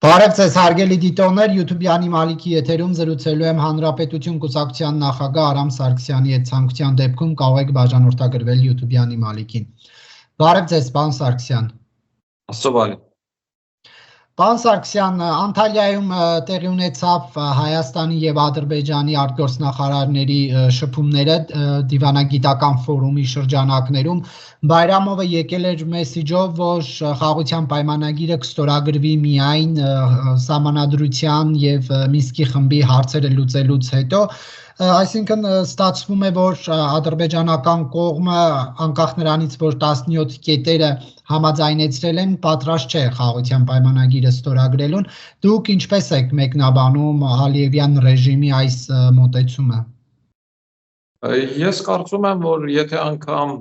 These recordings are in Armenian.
Բարև ձեզ հարգելի դիտողներ, YouTube-յանի Մալիքի եթերում զրուցելու եմ Հանրապետություն կուսակցության նախագահ Արամ Սարգսյանի հետ, ցանկության դեպքում կարող եք բաժանորդագրվել YouTube-յանի Մալիքին։ Բարև ձեզ, պարոն Սարգսյան։ Աստծո բարի։ Պարոն Սարգսյան, Անտալիայում տեղի ունեցավ Հայաստանի եւ Ադրբեջանի արտգործնախարարների շփումները դիվանագիտական ֆորումի շրջանակներում։ Բայրամովը եկել էր մեսիջով, որ խաղաղության պայմանագիրը կստորագրվի միայն սահմանադրության եւ Մինսկի խմբի հարցերը լուծելուց հետո, այսինքն ստացվում է, որ ադրբեջանական կողմը անկախ նրանից, որ 17 կետերը համաձայնեցրել են, պատրաստ չէ խաղաղության պայմանագիրը ստորագրելուն, դուք ինչպես եք մեկնաբանում Ալիևյան ռեժիմի այս մոտեցումը։ Ես կարծում եմ, որ եթե անգամ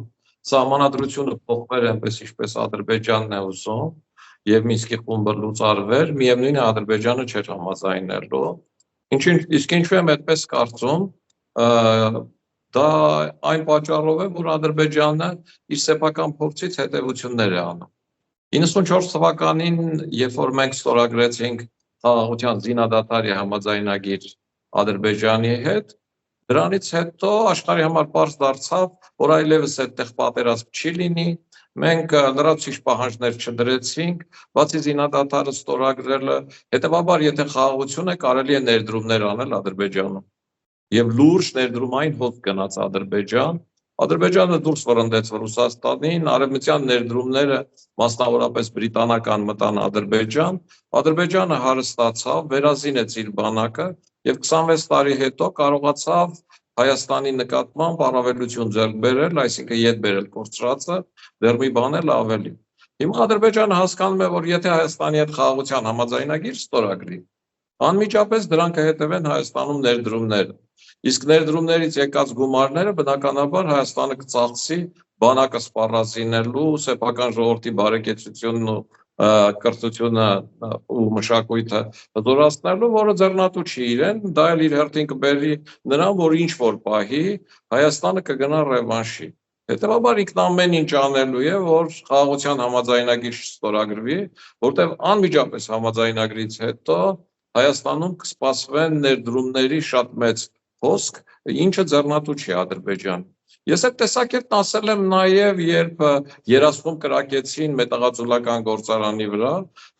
սահմանադրությունը փոխվել այնպես ինչպես Ադրբեջանն է ուզում եւ Մինսկի խումբը լուծարվեր, միևնույն է Ադրբեջանը չէր համաձայնելու։ Իսկ ինչու եմ այդպես կարծում, դա այն պատճառով է, որ Ադրբեջանը իր սեփական փորձից հետևություններ է անում։ 94 թվականին, երբ որ մենք ստորագրեցինք խաղաղության զինադատարի համաձայնագիր Ադրբեջանի հետ, դրանից հետո աշխարհի համար պարզ դարձավ, որ այլևս այդտեղ պատերազմ չի լինի, մենք լրացուցիչ պահանջներ չդրեցինք, բացի զինադատարը ստորագրելը, հետևաբար եթե խաղաղություն է, կարելի է ներդրումներ անել Ադրբեջանում։ Եվ լուրջ ներդրումային հոտ գնաց Ադրբեջան, Ադրբեջանը դուրս վռնդեց Ռուսաստանին, արևմտյան ներդրումները մասնավորապես բրիտանական մտան Ադրբեջան, Ադրբեջանը հարստացավ, վերազինեց իր բանակը եւ 26 տարի հետո կարողացավ Հայաստանի նկատմամբ առավելություն ձեռք բերել, այսինքն ետ բերել կորցրածը, դեռ մի բան էլ ավելի։ Հիմա Ադրբեջանը հասկանում է, որ եթե Հայաստանի հետ խաղաղության համաձայնագիր ստորագրի, անմիջապես դրան կհետևեն Հայաստանում ներդրումները։ Իսկ ներդրումներից եկած գումարները բնականաբար Հայաստանը կծախսի բանակը սպառազինելու, սեփական ժողովրդի բարեկեցությունն ու կրթությունը ու մշակույթը հզորացնելու, որը ձեռնատու չի իրեն, դա էլ իր հերթին կբերի նրան, որ ինչ որ պահի Հայաստանը կգնա ռևանշի։ Հետևաբար ինքն ամեն ինչ անելու է, որ խաղաղության համաձայնագիր չստորագրվի, որտեղ անմիջապես համաձայնագրից հետո Հայաստանում կսպասվեն ներդրումների շատ մեծ հոսք, ինչը ձեռնատու չի Ադրբեջան։ Ես այդ տեսակետն ասել եմ նաև, երբ երասխում կրակեցին մետաղաձուլական գործարանի վրա,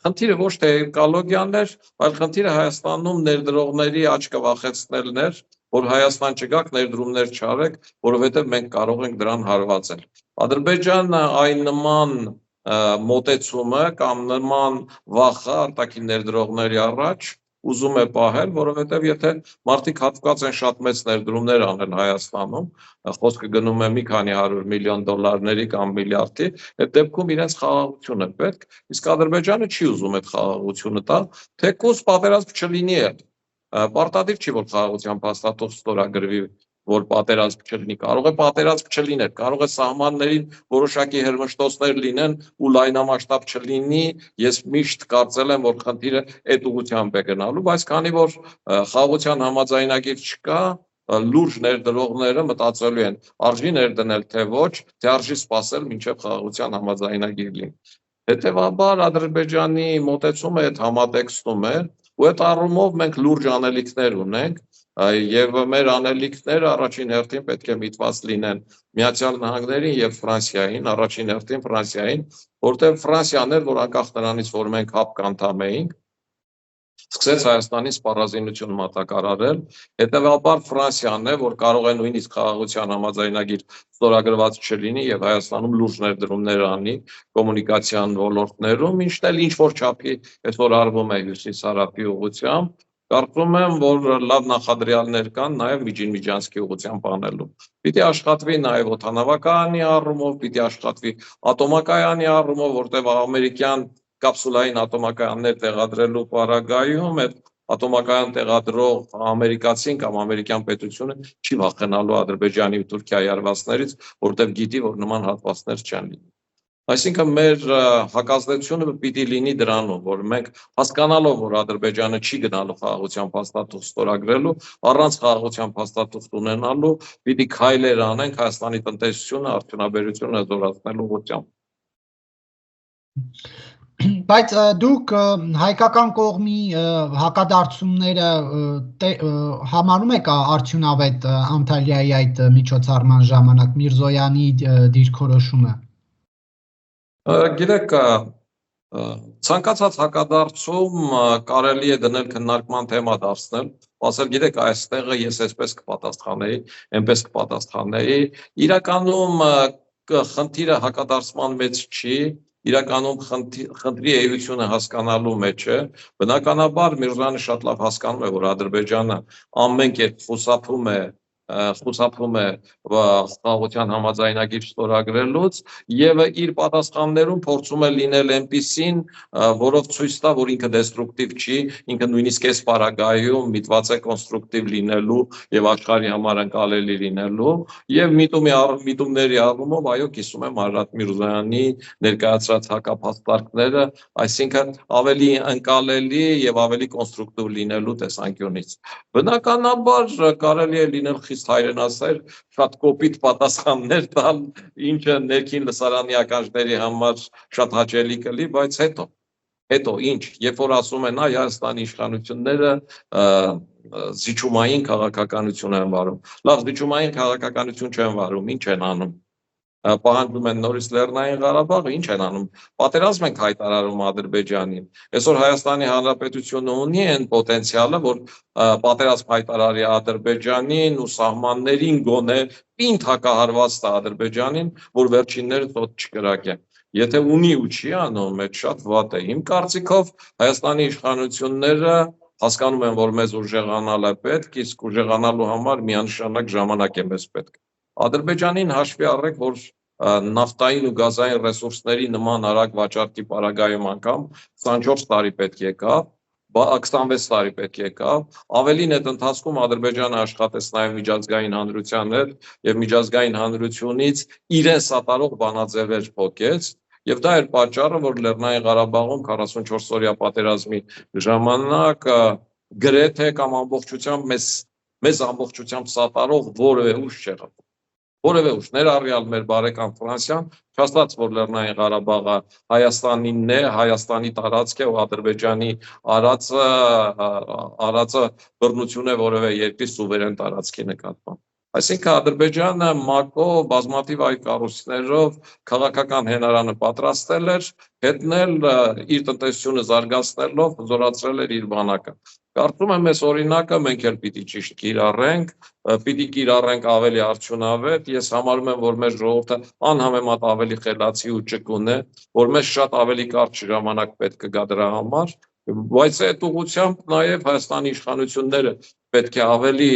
խնդիրը ոչ թե էկոլոգիան էր, այլ խնդիրը Հայաստանում ներդրողների աչքը վախեցնելն էր, որ Հայաստան չգաք, ներդրումներ չարեք, որովհետև մենք կարող ենք դրան հարվածել։ Ադրբեջանը այն նման մոտեցումը կամ նման վախը արտաքին ներդրողների առաջ ուզում է պահել, որովհետև եթե մարդիկ հատկված են շատ մեծ ներդրումներ անել Հայաստանում, խոսքը գնում է մի քանի 100 միլիոն դոլարների կամ միլիարդի, այդ դեպքում իրենց խաղաղություն է պետք, իսկ Ադրբեջանը չի ուզում այդ խաղաղությունը տալ, թեկուզ պատերազմ չլինի է, պարտադիր չի, որ խաղաղության փաստաթուղթ ստորագրվի, որ պատերազմ չլինի, կարող է պատերազմ չլիներ, կարող է սահմաններին որոշակի հերմշտոցներ լինեն ու լայնամասշտաբ չլինի, ես միշտ կարծել եմ, որ խնդիրը այդ ուղղությամբ է գնալու, բայց քանի որ խաղաղության համաձայնագիր չկա, լուրջ ներդրողները մտածելու են, արժի ներդնել թե ոչ, թե արժի սպասել մինչև խաղաղության համաձայնագիր լինի։ Հետևաբար Ադրբեջանի մոտեցումը այդ համատեքստում է, ու այդ առումով մենք լուրջ անելիքներ ունենք, եւ մեր անելիքները առաջին հերթին պետք է միտված լինեն Միացյալ Նահանգներին եւ Ֆրանսիային, առաջին հերթին Ֆրանսիային, որտեղ Ֆրանսիան էր, որ անկախ նրանից, որ մենք ՀԱՊԿ անդամ էինք, սկսեց Հայաստանի սպառազինություն մատակարարել, հետևաբար Ֆրանսիան է, որ կարող է նույնիսկ խաղաղության համաձայնագիր ստորագրված չլինի եւ Հայաստանում լուրջ ներդրումներ անի կոմունիկացիան ոլորտներում, ինչն էլ ինչ որ չափի այսօր արվում է հյուսիս-հարավի ուղղությամբ, կարծում եմ, որ լավ նախադրյալներ կան նաև Միջին-Միջանցքի ուղղությամբ անելու։ Պիտի աշխատվի նաև օդանավակայանի առումով, պիտի աշխատվի ատոմակայանի առումով, որտեղ ամերիկյան կապսուլային ատոմակայաններ տեղադրելու պարագայում այդ ատոմակայան տեղադրող ամերիկացին կամ ամերիկյան պետությունը չի վախենալու Ադրբեջանի ու Թուրքիայի հարվածներից, որտեղ գիտի, որ նման հատվածներ չեն լինի։ Այսինքն մեր հակազդեցությունը պիտի լինի դրանում, որ մենք հասկանալով, որ Ադրբեջանը չի գնալու խաղաղության փաստաթուղթ ստորագրելու, առանց խաղաղության փաստաթուղթ ունենալու, պիտի քայլեր անենք Հայաստանի տնտեսությունը, արդյունաբերությունը հզորացնելու ուղղությամբ։ Բայց դուք հայկական կողմի հակադարձումները համարում եք արդյունավետ Անտալիայի այդ միջոցառման ժամանակ Միրզոյանի դիրքորոշումը։ Գիտեք, ցանկացած հակադարձում կարելի է դնել քննարկման թեմա դարձնել, ասել գիտեք այստեղը ես այսպես կպատասխանեի, այնպես կպատասխանեի, իրականում խնդիրը հակադարձման մեջ չի, իրականում խնդրի էությունը հասկանալու մեջ է, բնականաբար Միրզոյանը շատ լավ հասկանում է, որ Ադրբեջանը ամեն կերպ խուսափում է խաղաղության համաձայնագիր ստորագրելուց եւ իր պատասխաններում փորձում է լինել այնպիսին, որով ցույց տա, որ ինքը դեստրուկտիվ չի, ինքը նույնիսկ այս պարագայում միտված է կոնստրուկտիվ լինելու եւ աշխարհի համար ընկալելի լինելու եւ միտումների առումով այո կիսում եմ Արարատ Միրզոյանի ներկայացրած հակափաստարկները, այսինքն ավելի ընկալելի եւ ավելի կոնստրուկտիվ լինելու տեսանկյունից։ Բնականաբար կարելի է լինել հայրենասեր շատ կոպիտ պատասխաններ տալ, ինչը ներքին լսարանի ականջների համար շատ հաճելի կլի, բայց հետո ինչ, երբ որ ասում են Հայաստանի իշխանությունները զիջումային քաղաքականություն են վարում, լավ զիջումային քաղաքականություն չեն վարում, ինչ են անում, պահանջում են նորից Լեռնային Ղարաբաղը, ինչ են անում, պատերազմ ենք հայտարարում Ադրբեջանին, այսօր Հայաստանի Հանրապետությունը ունի այն պոտենցիալը, որ պատերազմ հայտարարի Ադրբեջանին ու սահմաններին գոնե պինդ հակահարված տա Ադրբեջանին, որ վերջիններս ոտ չկրակեն։ Եթե ունի ու չի անում, այդ շատ վատ է։ Իմ կարծիքով Հայաստանի իշխանությունները հասկանում են, որ մեզ ուժեղանալ է պետք, իսկ ուժեղանալու համար միանշանակ ժամանակ է մեզ պետք։ Ադրբեջանին հաշվի առեք, որ նավթային ու գազային ռեսուրսների նման արագ վաճառքի պարագայում անգամ 24 տարի պետք եկավ, 26 տարի պետք եկավ, ավելին այդ ընթացքում Ադրբեջանը աշխատեց նաև միջազգային հանրության հետ եւ միջազգային հանրությունից իրեն սատարող բանաձևեր փոխեց եւ դա էր պատճառը, որ Լեռնային Ղարաբաղում 44 օրյա պատերազմի ժամանակ գրեթե կամ ամբողջությամբ մեզ ամբողջությամբ սատարող որևէ ուժ չեղավ։ Որևէ ուժ, ներառյալ մեր բարեկամ Ֆրանսիան, չաստած որ Լեռնային Ղարաբաղը Հայաստանինն է, Հայաստանի տարածք է ու Ադրբեջանի արածը բռնություն է որևէ երկրի սուվերեն տարածքի նկատմամբ։ Այսինքն Ադրբեջանը ՄԱԿ-ով բազմաթիվ այլ կառույցներով քաղաքական հենարանը պատրաստել էր, հետնել իր տնտեսությունը զարգացնելով, զորացրել էր իր բանակը։ Կարծում եմ այս օրինակը մենք էլ պիտի ճիշտ կիրառենք ավելի արդյունավետ, ես համարում եմ, որ մեր ժողովուրդը անհամեմատ ավելի խելացի ու ճկուն է, որ մեզ շատ ավելի կարճ ժամանակ պետք կգա դրա համար, բայց այդ ուղղությամբ նաև Հայաստանի իշխանությունները պետք է ավելի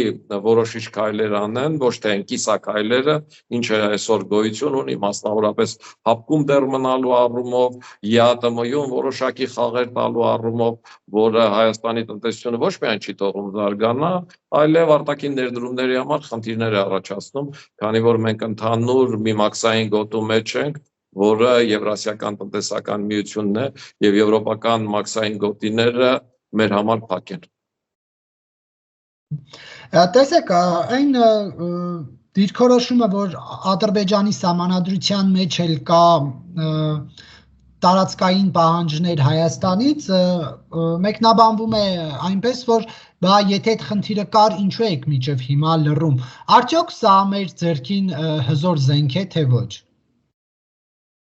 որոշիչ քայլեր անեն, ոչ թե կիսաքայլերը, ինչը այսօր գոյություն ունի, մասնավորապես հապկում դեռ մնալու առումով, ԵԱՏՄ-ում որոշակի խաղեր տալու առումով, որը Հայաստանի տնտեսությունը ոչ միայն չի թողում զարգանա, այլև արտաքին ներդրումների համար խնդիրներ է առաջացնում, քանի որ մենք ընդհանուր մի մաքսային գոտու մեջ ենք, որը Եվրասիական տնտեսական միությունն է եւ եվրոպական մաքսային գոտիները մեր համար փակ են։ Տեսեք, այն դիրքորոշումը, որ Ադրբեջանի սահմանադրության մեջ էլ կա տարածքային պահանջներ Հայաստանից, մեկնաբանվում է այնպես, որ բա եթե այդ խնդիրը կար, ինչու եք մինչև հիմա լռում։ Արդյոք սա մեր ձեռքին հզոր զենք է, թե ոչ։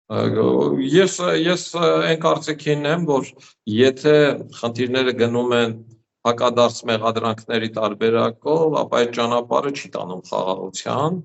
Ես այն կարծիքին եմ, որ եթե խնդիրները գնում են հակադարձ մեղադրանքների տարբերակով, ապա այդ ճանապարհը չի տանում խաղաղության։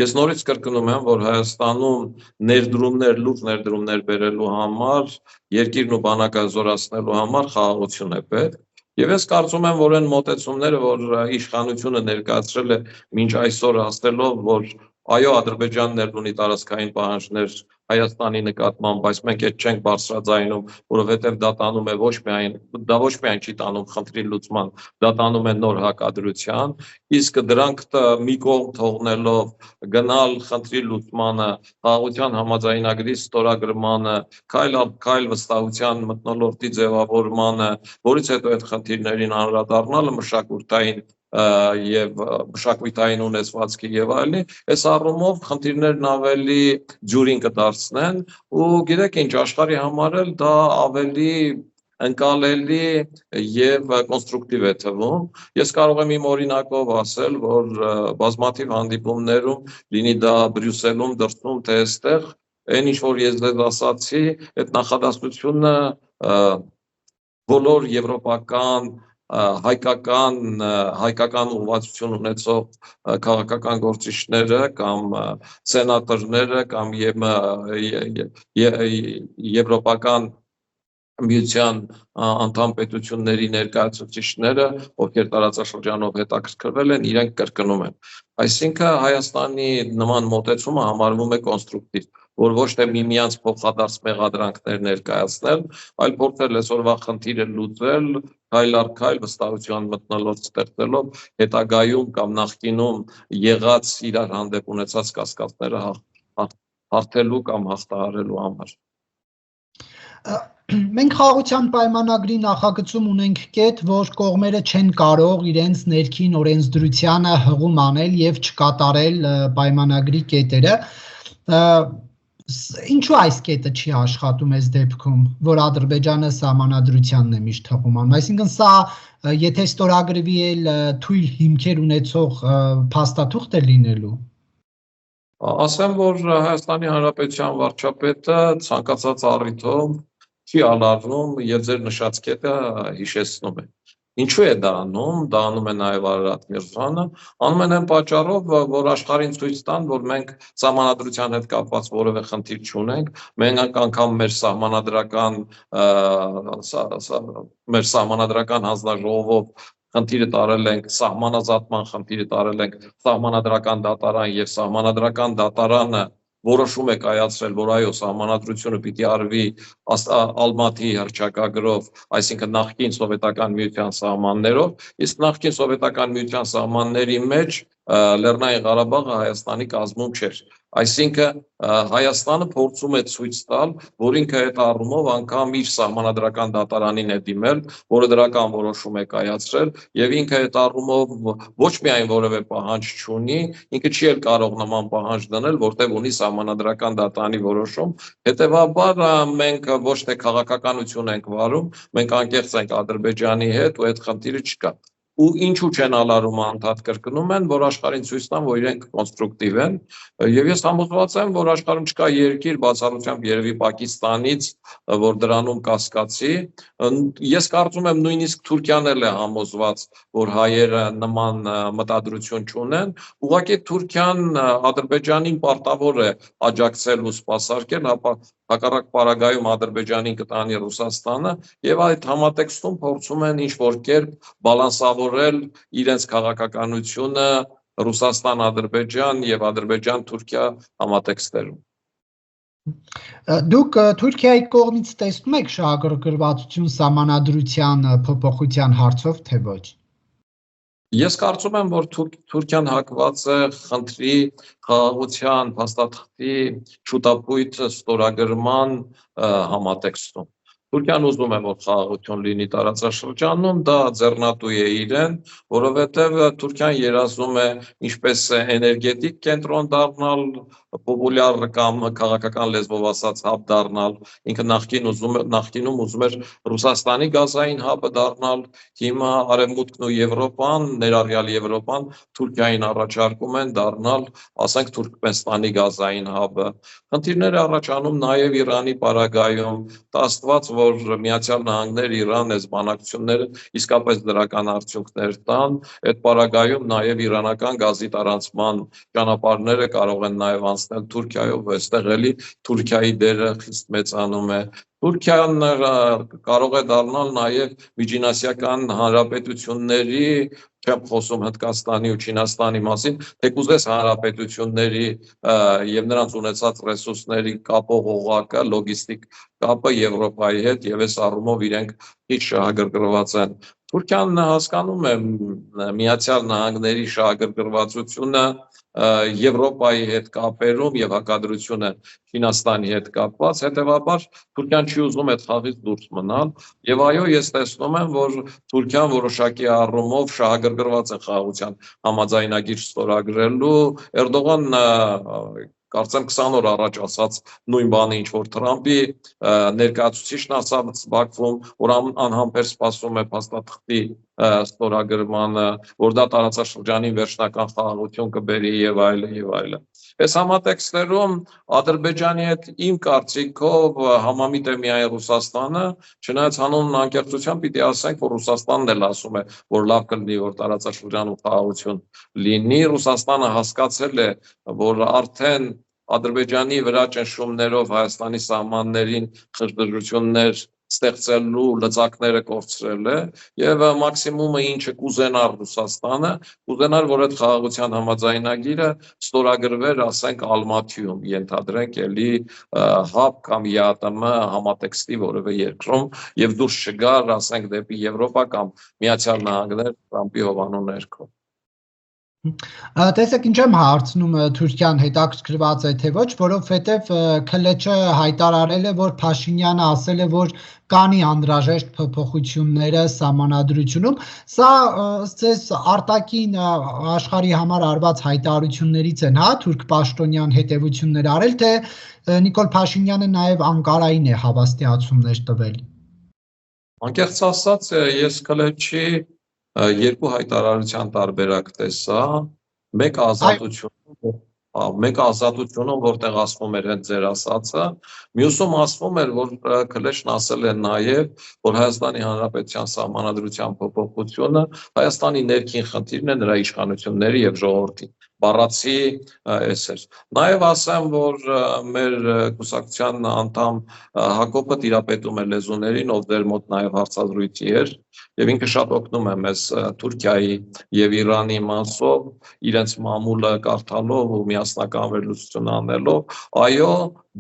Ես նորից կրկնում եմ, որ Հայաստանում լուրջ ներդրումներ բերելու համար, երկիրն ու բանակը զորացնելու համար խաղաղություն է պետք։ Եվ ես կարծում եմ, որ այն մոտեցումները, որ իշխանությունը ներկայացրել է մինչ այսօր ասելով, որ այո, Ադրբեջանն էլ ունի տարածքային պահանջներ Հայաստանի նկատմամբ, բայց մենք այդ չենք բարձրաձայնում, որովհետև դա տանում է ոչ միայն չի տանում խնդրի լուծման, դա տանում է նոր հակադրության, իսկ դրանք մի կողմ թողնելով գնալ խնդրի լուծմանը, խաղաղության համաձայնագրի ստորագրմանը, քայլ առ քայլ վստահության մթնոլորտի ձևավորմանը, որից հետո այդ խնդիրներին անդրադառնալը մշակութային եւ մշակութային ունեցվածքի եւ այլն, այս առումով խնդիրներն ավելի ջուրին կդարձնեն ու գիտեք ինչ աշխարհի համար էլ դա ավելի ընկալելի եւ կոնստրուկտիվ է թվում։ Ես կարող եմ իմ օրինակով ասել, որ բազմաթիվ հանդիպումներում, լինի դա Բրյուսելում, դրսում, թե այստեղ, այն ինչ որ ես ձեզ ասացի, այդ նախադասությունը բոլոր եվրոպական հայկական ուղղվածություն ունեցող քաղաքական գործիչները կամ սենատորները կամ եվրոպական միության անդամ պետությունների ներկայացուցիչները, ովքեր տարածաշրջանով հետաքրքրվել են, իրենք կրկնում են։ Այսինքն Հայաստանի նման մոտեցումը համարվում է կոնստրուկտիվ, որ ոչ թե միմյանց փոխադարձ մեղադրանքներ ներկայացնել, այլ փորձել այսօրվա խնդիրը լուծել, քայլ առ քայլ վստահության մթնոլորտ ստեղծելով հետագայում կամ նախկինում եղած իրար հանդեպ ունեցած կասկածները հարթելու կամ հաղթահարելու համար։ Մենք խաղաղության պայմանագրի նախագծում ունենք կետ, որ կողմերը չեն կարող իրենց ներքին օրենսդրությանը հղում անել եւ չկատարել պայմանագրի կետերը։ Ինչու այս կետը չի աշխատում այս դեպքում, որ Ադրբեջանը սահմանադրությանն է միշտ հղում անում։ Այսինքն սա, եթե ստորագրվի էլ թույլ հիմքեր ունեցող փաստաթուղթ է լինելու։ Ասեմ, որ Հայաստանի Հանրապետության վարչապետը ցանկացած առիթով չի ալարվում եւ ձեր նշած կետը հիշեցնում է։ Ինչու է դա անում? Դա անում է նաեւ Արարատ Միրզյանը, անում են այն պատճառով, որ աշխարհին ցույց տան, որ մենք սահմանադրության հետ կապված որևէ խնդիր չունենք, մենք անգամ մեր սահմանադրական հանձնաժողովով խնդիրը տարել ենք, սահմանազատման խնդիրը տարել ենք սահմանադրական դատարան եւ սահմանադրական դատարանը որոշում է կայացրել, որ այո, սահմանադրությունը պիտի արվի Ալմատի հռչակագրով, այսինքն նախկին սովետական միության սահմաններով, իսկ նախկին սովետական միության սահմանների մեջ Լեռնային Ղարաբաղը Հայաստանի կազմում չէր։ Այսինքն Հայաստանը փորձում է ցույց տալ, որ ինքը այդ առումով անգամ իր սահմանադրական դատարանին է դիմել, որը դրական որոշում է կայացրել, եւ ինքը այդ առումով ոչ միայն որևէ պահանջ չունի, ինքը չի էլ կարող նման պահանջ դնել, որտեղ ունի սահմանադրական դատարանի որոշում։ Հետևաբար մենք ոչ թե քաղաքականություն ենք վարում, մենք անկեղծ ենք Ադրբեջանի հետ ու այդ խնդիրը չկա։ Ու ինչու չեն ալարում անդադ կրկնում են, որ աշխարհին ցույց տան, որ իրենք կոնստրուկտիվ են, եւ ես համոզված եմ, որ աշխարհում չկա երկիր բացառությամբ երևի Պակիստանից, որ դրանում կասկածի։ Ես կարծում եմ նույնիսկ Թուրքիան էլ է համոզված, որ հայերը նման մտադրություն չունեն, ուղղակի Թուրքիան Ադրբեջանին պարտավոր է աջակցել ու սպասարկել, հակառակ պարագայում Ադրբեջանին կտանի Ռուսաստանը եւ այդ համատեքստում փորձում են ինչ-որ կերպ բալանսավորել իրենց քաղաքականությունը Ռուսաստան-Ադրբեջան եւ Ադրբեջան-Թուրքիա համատեքստերում։ Դուք Թուրքիայի կողմից տեսնում եք շահագրգռվածություն սահմանադրության փոփոխության հարցով, թե ոչ։ Ես կարծում եմ, որ Թուրքիան հակված է խնդրի խաղաղության փաստաթղթի շուտապույտ ստորագրման համատեքստում։ Թուրքիան ուզում է, որ խաղաղություն լինի տարածաշրջանում, դա ձեռնատու է իրեն, որովհետև Թուրքիան երազում է ինչպես էներգետիկ կենտրոն դառնալ, պոպուլյար կամ քաղաքական լեզվով ասած հաբ դառնալ, ինքը նախկինում ուզում էր Ռուսաստանի գազային հաբը դառնալ, հիմա Արևմուտքն ու Եվրոպան, ներառյալ Եվրոպան Թուրքիային առաջարկում են դառնալ, ասենք Թուրքմենստանի գազային հաբը։ Խնդիրներ առաջանում նաև Իրանի պարագայում, դա աստված, որ Միացյալ Նահանգներ, Իրան այս բանակցությունները իսկապես դրական արդյունքներ տան, այդ պարագայում նաև իրանական գազի տարանցման ճանապարհները կարող են նաև անցնել Թուրքիայով, այստեղ էլի Թուրքիայի դերը խիստ մեծանում է։ Թուրքիան կարող է դառնալ նաև միջինասիական հանրապետությունների, չեմ խոսում Հնդկաստանի ու Չինաստանի մասին, թեկուզես հանրապետությունների եւ նրանց ունեցած ռեսուրսների կապող օղակը, լոգիստիկ կապը Եվրոպայի հետ եւ այս առումով իրենք քիչ շահագրգռված են։ Թուրքիան հասկանում է Միացյալ Նահանգների շահագրգռվածությունը Եվրոպայի հետ կապերում եւ հակադրությունը Չինաստանի հետ կապված, հետեւաբար Թուրքիան չի ուզում այդ խաղից դուրս մնալ եւ այո, ես տեսնում եմ, որ Թուրքիան որոշակի առումով շահագրգռված է խաղաղության համաձայնագիր ստորագրելու, Էրդողան կարծեմ 20 օր առաջ ասած նույն բանը ինչ որ Թրամփի ներկայացուցիչն ասաց Բաքվում, որ անհամբեր սպասում է փաստաթղթի ստորագրմանը, որ դա տարածաշրջանին վերջնական խաղաղություն կբերի եւ այլն եւ այլն։ Այս համատեքստերում Ադրբեջանի հետ իմ կարծիքով համամիտ է միայն Ռուսաստանը, չնայած հանուն անկեղծության պիտի ասենք, որ Ռուսաստանն էլ ասում է, որ լավ կլինի, որ տարածաշրջանում խաղաղություն լինի, Ռուսաստանը հասկացել է, որ արդեն Ադրբեջանի վրա ճնշումներով Հայաստանի սահմաններին խժդժություններ ստեղծելու լծակները կորցրել է եւ մաքսիմումը ինչը կուզենար Ռուսաստանը, կուզենար, որ այդ խաղաղության համաձայնագիրը ստորագրվեր, ասենք Ալմաթիում, ենթադրենք էլի ՀԱԲ կամ ԵԱՏՄ համատեքստի որևէ երկրում եւ դուրս չգար, ասենք դեպի Եվրոպա կամ Միացյալ Նահանգներ Թրամփի հովանու ներքո։ Տեսեք ինչ եմ հարցնում Թուրքիան հետաքրքրված է թե ոչ, որովհետև ՔԼՉ հայտարարել է, որ Փաշինյանը ասել է, որ կանի անհրաժեշտ փոփոխությունները սահմանադրությունում, սա ըստ արտաքին աշխարհի համար արված հայտարարություններից են, հա, թուրք պաշտոնյան հետևություններ արել, թե Նիկոլ Փաշինյանը նաև Անկարային է հավաստիացումներ տվել։ Անկեղծ ասած, ես ՔԼՉ-ի երկու հայտարարության տարբերակ տեսա, մեկ ազատությունը, որտեղ ասվում էր հենց ձեր ասածը, մյուսում ասվում էր, որ ՔԼՉ-ն ասել է նաև, որ Հայաստանի Հանրապետության սահմանադրության փոփոխությունը Հայաստանի ներքին խնդիրն է նրա իշխանությունների եւ ժողովրդի բառացի էս էր։ Նաև ասեմ, որ մեր կուսակցության անդամ Հակոբը տիրապետում է լեզուներին, ով դեր մոտ նաև հարցազրույցի էր, եւ ինքը շատ օգնում է մեզ Թուրքիայի եւ Իրանի մասով, իրենց մամուլը կարդալով ու միասնական վերլուծություն անելով, այո,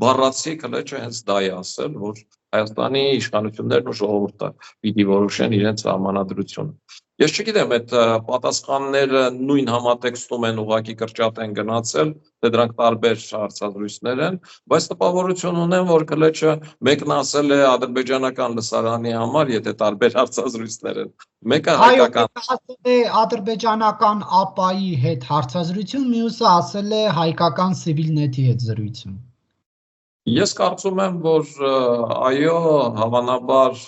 բառացի ԿԼՉ-ը հենց դա է ասել, որ Հայաստանի իշխանություններն ու ժողովուրդը պիտի որոշեն իրենց սահմանադրությունը։ Ես չգիտեմ, այդ պատասխանները նույն համատեքստում են ուղղակի կրճատ են գնացել, թե դրանք տարբեր հարցազրույցներ են, բայց տպավորություն ունեմ, որ ԿԼՉ-ը մեկն ասել է ադրբեջանական լսարանի համար, եթե տարբեր հարցազրույցներ են։ Մեկը հայկական ասել է ադրբեջանական ԱՊԱ-ի հետ հարցազրույցում, մյուսը ասել է հայկական Civilnet-ի հետ զրույցում։ Ես կարծում եմ, որ այո, հավանաբար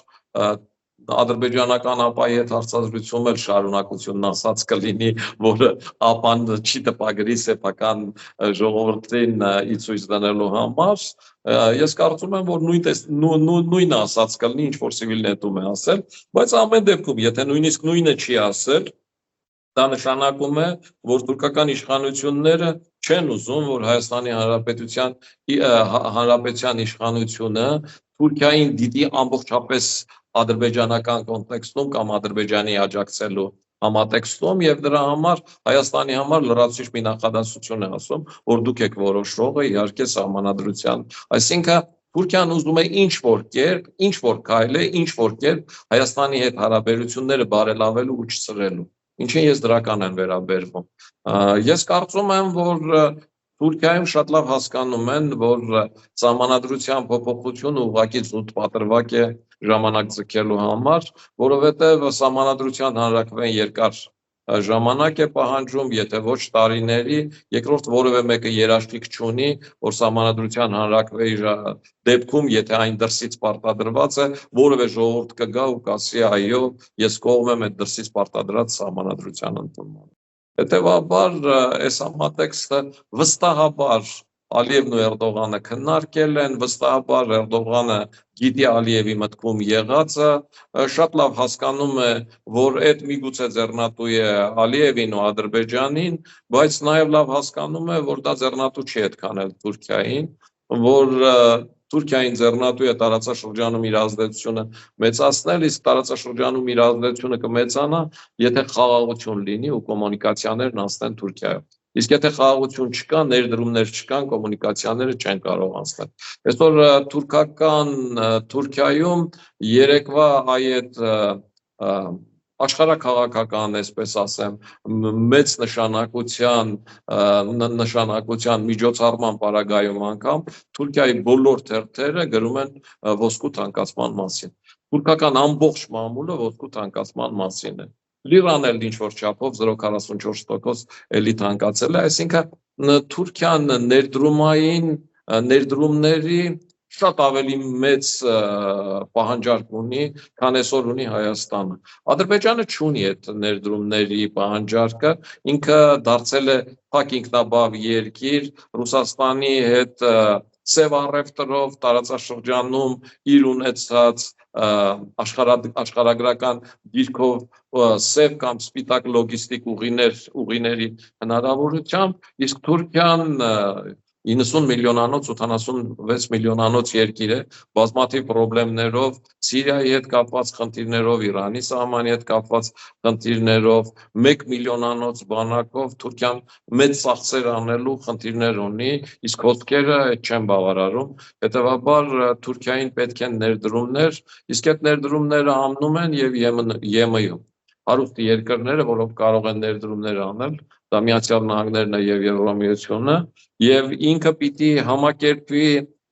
ադրբեջանական ԱՊԱ-ի հետ հարցազրույցում էլ շարունակությունն ասած կլինի, որը ԱՊԱ-ն չի տպագրի սեփական ժողովրդին ի ցույց դնելու համար։ Ես կարծում եմ, որ նույն ասած կլինի, ինչ որ Civilnet-ում է ասել, բայց ամեն դեպքում, եթե նույնիսկ նույնը չի ասել, դա նշանակում է, որ թուրքական իշխանությունները չեն ուզում, որ Հայաստանի Հանրապետության իշխանությունը Թուրքիային դիտի ամբողջապես ադրբեջանական կոնտեքստում կամ Ադրբեջանի աջակցելու համատեքստում եւ դրա համար Հայաստանի համար լրացուցիչ մի նախադասություն է ասում, որ դուք եք որոշողը իհարկե սահմանադրության, այսինքն Թուրքիան ուզում է ինչ որ քայլ է, ինչ որ կերպ Հայաստանի հետ հարաբերությունները բարելավելու ու չծրելու, ինչին ես դրական եմ վերաբերվում։ Ես կարծում եմ, որ Թուրքիայում շատ լավ հասկանում են, որ սահմանադրության փոփոխությունը ուղղակի զուտ պատրվակ է ժամանակ ձգելու համար, որովհետև սահմանադրության հանրակրվեն երկար ժամանակ է պահանջում, եթե ոչ տարիների, երկրորդ որևէ մեկը երաշխիք չունի, որ սահմանադրության հանրակրվեի դեպքում, եթե այն դրսից պարտադրված է, որևէ ժողովուրդ կգա ու կասի այո, ես կողմ եմ այդ դրսից պարտադրած սահմանադրության ընդունմանը։ Հետևաբար, այս համատեքստը վստահաբար Ալիևն ու Էրդողանը քննարկել են, վստահաբար Էրդողանը գիտի Ալիևի մտքում եղածը, շատ լավ հասկանում է, որ այդ միգուցե ձեռնատու է Ալիևին ու Ադրբեջանին, բայց նաև լավ հասկանում է, որ դա ձեռնատու չի այդքան էլ Թուրքիային, որ Թուրքիային ձեռնատու է տարածաշրջանում իր ազդեցությունը մեծացնել, իսկ տարածաշրջանում իր ազդեցությունը կմեծանա, եթե խաղաղություն լինի ու կոմունիկացիաներն անցնեն Թուրքիայով։ Իսկ եթե խաղաղություն չկա, ներդրումներ չկան, կոմունիկացիաները չեն կարող անցնել։ Այսօր Թուրքիայում երեկվա այդ աշխարհաքաղաքական, այսպես ասեմ, մեծ նշանակության միջոցառման պարագայում անգամ Թուրքիայի բոլոր թերթերը գրում են ոսկու թանկացման մասին։ Թուրքական ամբողջ մամուլը ոսկու թանկացման մասին է։ Լիրան էլ ինչ-որ չափով 0.44% էլի թանկացել է, այսինքն Թուրքիան ներդրումների շատ ավելի մեծ պահանջարկ ունի, քան այսօր ունի Հայաստանը։ Ադրբեջանը չունի այդ ներդրումների պահանջարկը, ինքը դարձել է փակ ինքնաբավ երկիր, Ռուսաստանի հետ սև առևտրով տարածաշրջանում իր ունեցած աշխարհագրական դիրքով սև կամ սպիտակ լոգիստիկ ուղիների հնարավորությամբ, իսկ Թուրքիան 90 միլիոնանոց, 86 միլիոնանոց երկիր է, բազմաթիվ պրոբլեմներով, Սիրիայի հետ կապված խնդիրներով, Իրանի սահմանի հետ կապված խնդիրներով, 1 միլիոնանոց բանակով Թուրքիան մեծ ծախսեր անելու խնդիրներ ունի, իսկ հոսքերը չեն բավարարում, հետևաբար Թուրքիային պետք են ներդրումներ, իսկ այդ ներդրումները ամնում են եւ ԵՄ-ում։ Հարուստ երկրները, որոնք կարող են ներդրումներ անել, դա Միացյալ Նահանգներն է եւ Եվրամիությունը, եւ ինքը պիտի համակերպվի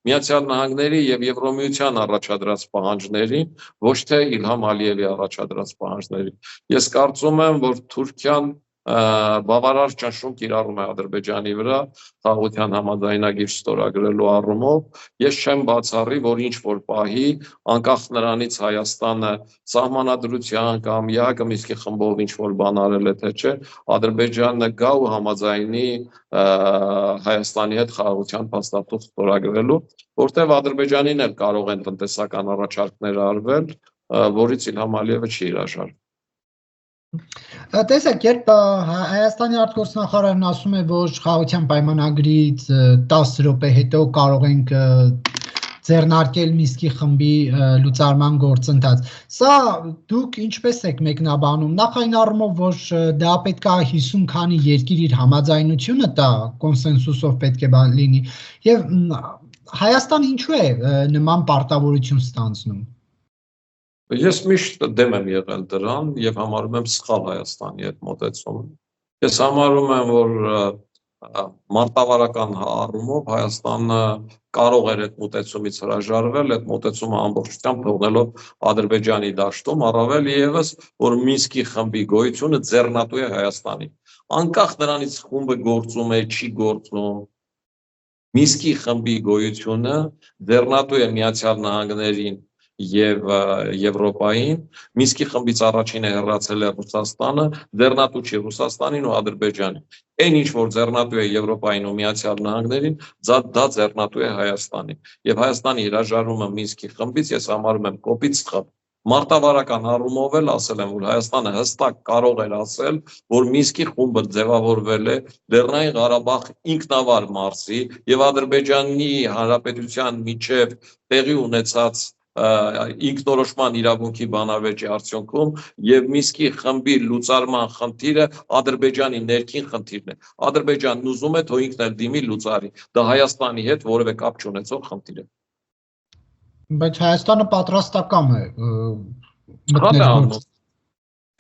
Միացյալ Նահանգների եւ Եվրամիության առաջադրած պահանջներին, ոչ թե Իլհամ Ալիևի առաջադրած պահանջներին։ Ես կարծում եմ, որ Թուրքիան բավարար ճնշում կիրառում է Ադրբեջանի վրա խաղաղության համաձայնագիր ստորագրելու առումով։ Ես չեմ բացառի, որ ինչ որ պահի, անկախ նրանից Հայաստանը սահմանադրության կամ ԵԱՀԿ Մինսկի խմբով ինչ որ բան արել է թե չէ, Ադրբեջանը գա ու համաձայնի Հայաստանի հետ խաղաղության փաստաթուղթ ստորագրելու, որտեղ Ադրբեջանին էլ կարող են տնտեսական առաջարկներ արվել, որից Իլհամ Ալիևը չի հրաժարվում։ Տեսեք, երբ Հայաստանի արտգործնախարարն ասում է, որ խաղաղության պայմանագրից 10 րոպե հետո կարող ենք ձեռնարկել Մինսկի խմբի լուծարման գործընթաց, սա դուք ինչպես եք մեկնաբանում, նախ այն առումով, որ դա պետք է 50 քանի երկիր իր համաձայնությունը տա, կոնսենսուսով պետք է լինի, եւ Հայաստանը ինչու է նման պարտավորություն ստանձնում։ Ես միշտ դեմ եմ եղել դրան եւ համարում եմ սխալ Հայաստանի այդ մոտեցումը։ Ես համարում եմ, որ մարտավարական առումով Հայաստանը կարող էր այդ մոտեցումից հրաժարվել, այդ մոտեցումը ամբողջությամբ թողնելով Ադրբեջանի դաշտում, առավել եւս, որ Մինսկի խմբի գոյությունը ձեռնատու է Հայաստանին։ Անկախ նրանից խումբը գործում է, չի գործում, Մինսկի խմբի գոյությունը ձեռնատու է Միացյալ Նահանգներին եւ Եվրոպային, Մինսկի խմբից առաջինը հեռացել է Ռուսաստանը, ձեռնատու չի Ռուսաստանին ու Ադրբեջանին։ Այն ինչ որ ձեռնատու է Եվրոպային ու Միացյալ Նահանգներին, դա ձեռնատու է Հայաստանին։ Եվ Հայաստանի հրաժարումը Մինսկի խմբից ես համարում եմ կոպիտ սխալ։ Մարտավարական առումով էլ ասել եմ, որ Հայաստանը հստակ կարող էր ասել, որ Մինսկի խումբը ձևավորվել է Լեռնային Ղարաբաղ ինքնավար մարզի եւ Ադրբեջանի Հանրապետության միջև տեղի ունեցած ինքնորոշման իրավունքի բանավեճի արդյունքում եւ Մինսկի խմբի լուծարման խնդիրը Ադրբեջանի ներքին խնդիրն է։ Ադրբեջանն ուզում է, թող ինքն էլ դիմի լուծարի։ Դա Հայաստանի հետ որևէ կապ չունեցող խնդիր է։ Բայց Հայաստանը պատրաստակամ է մտնել։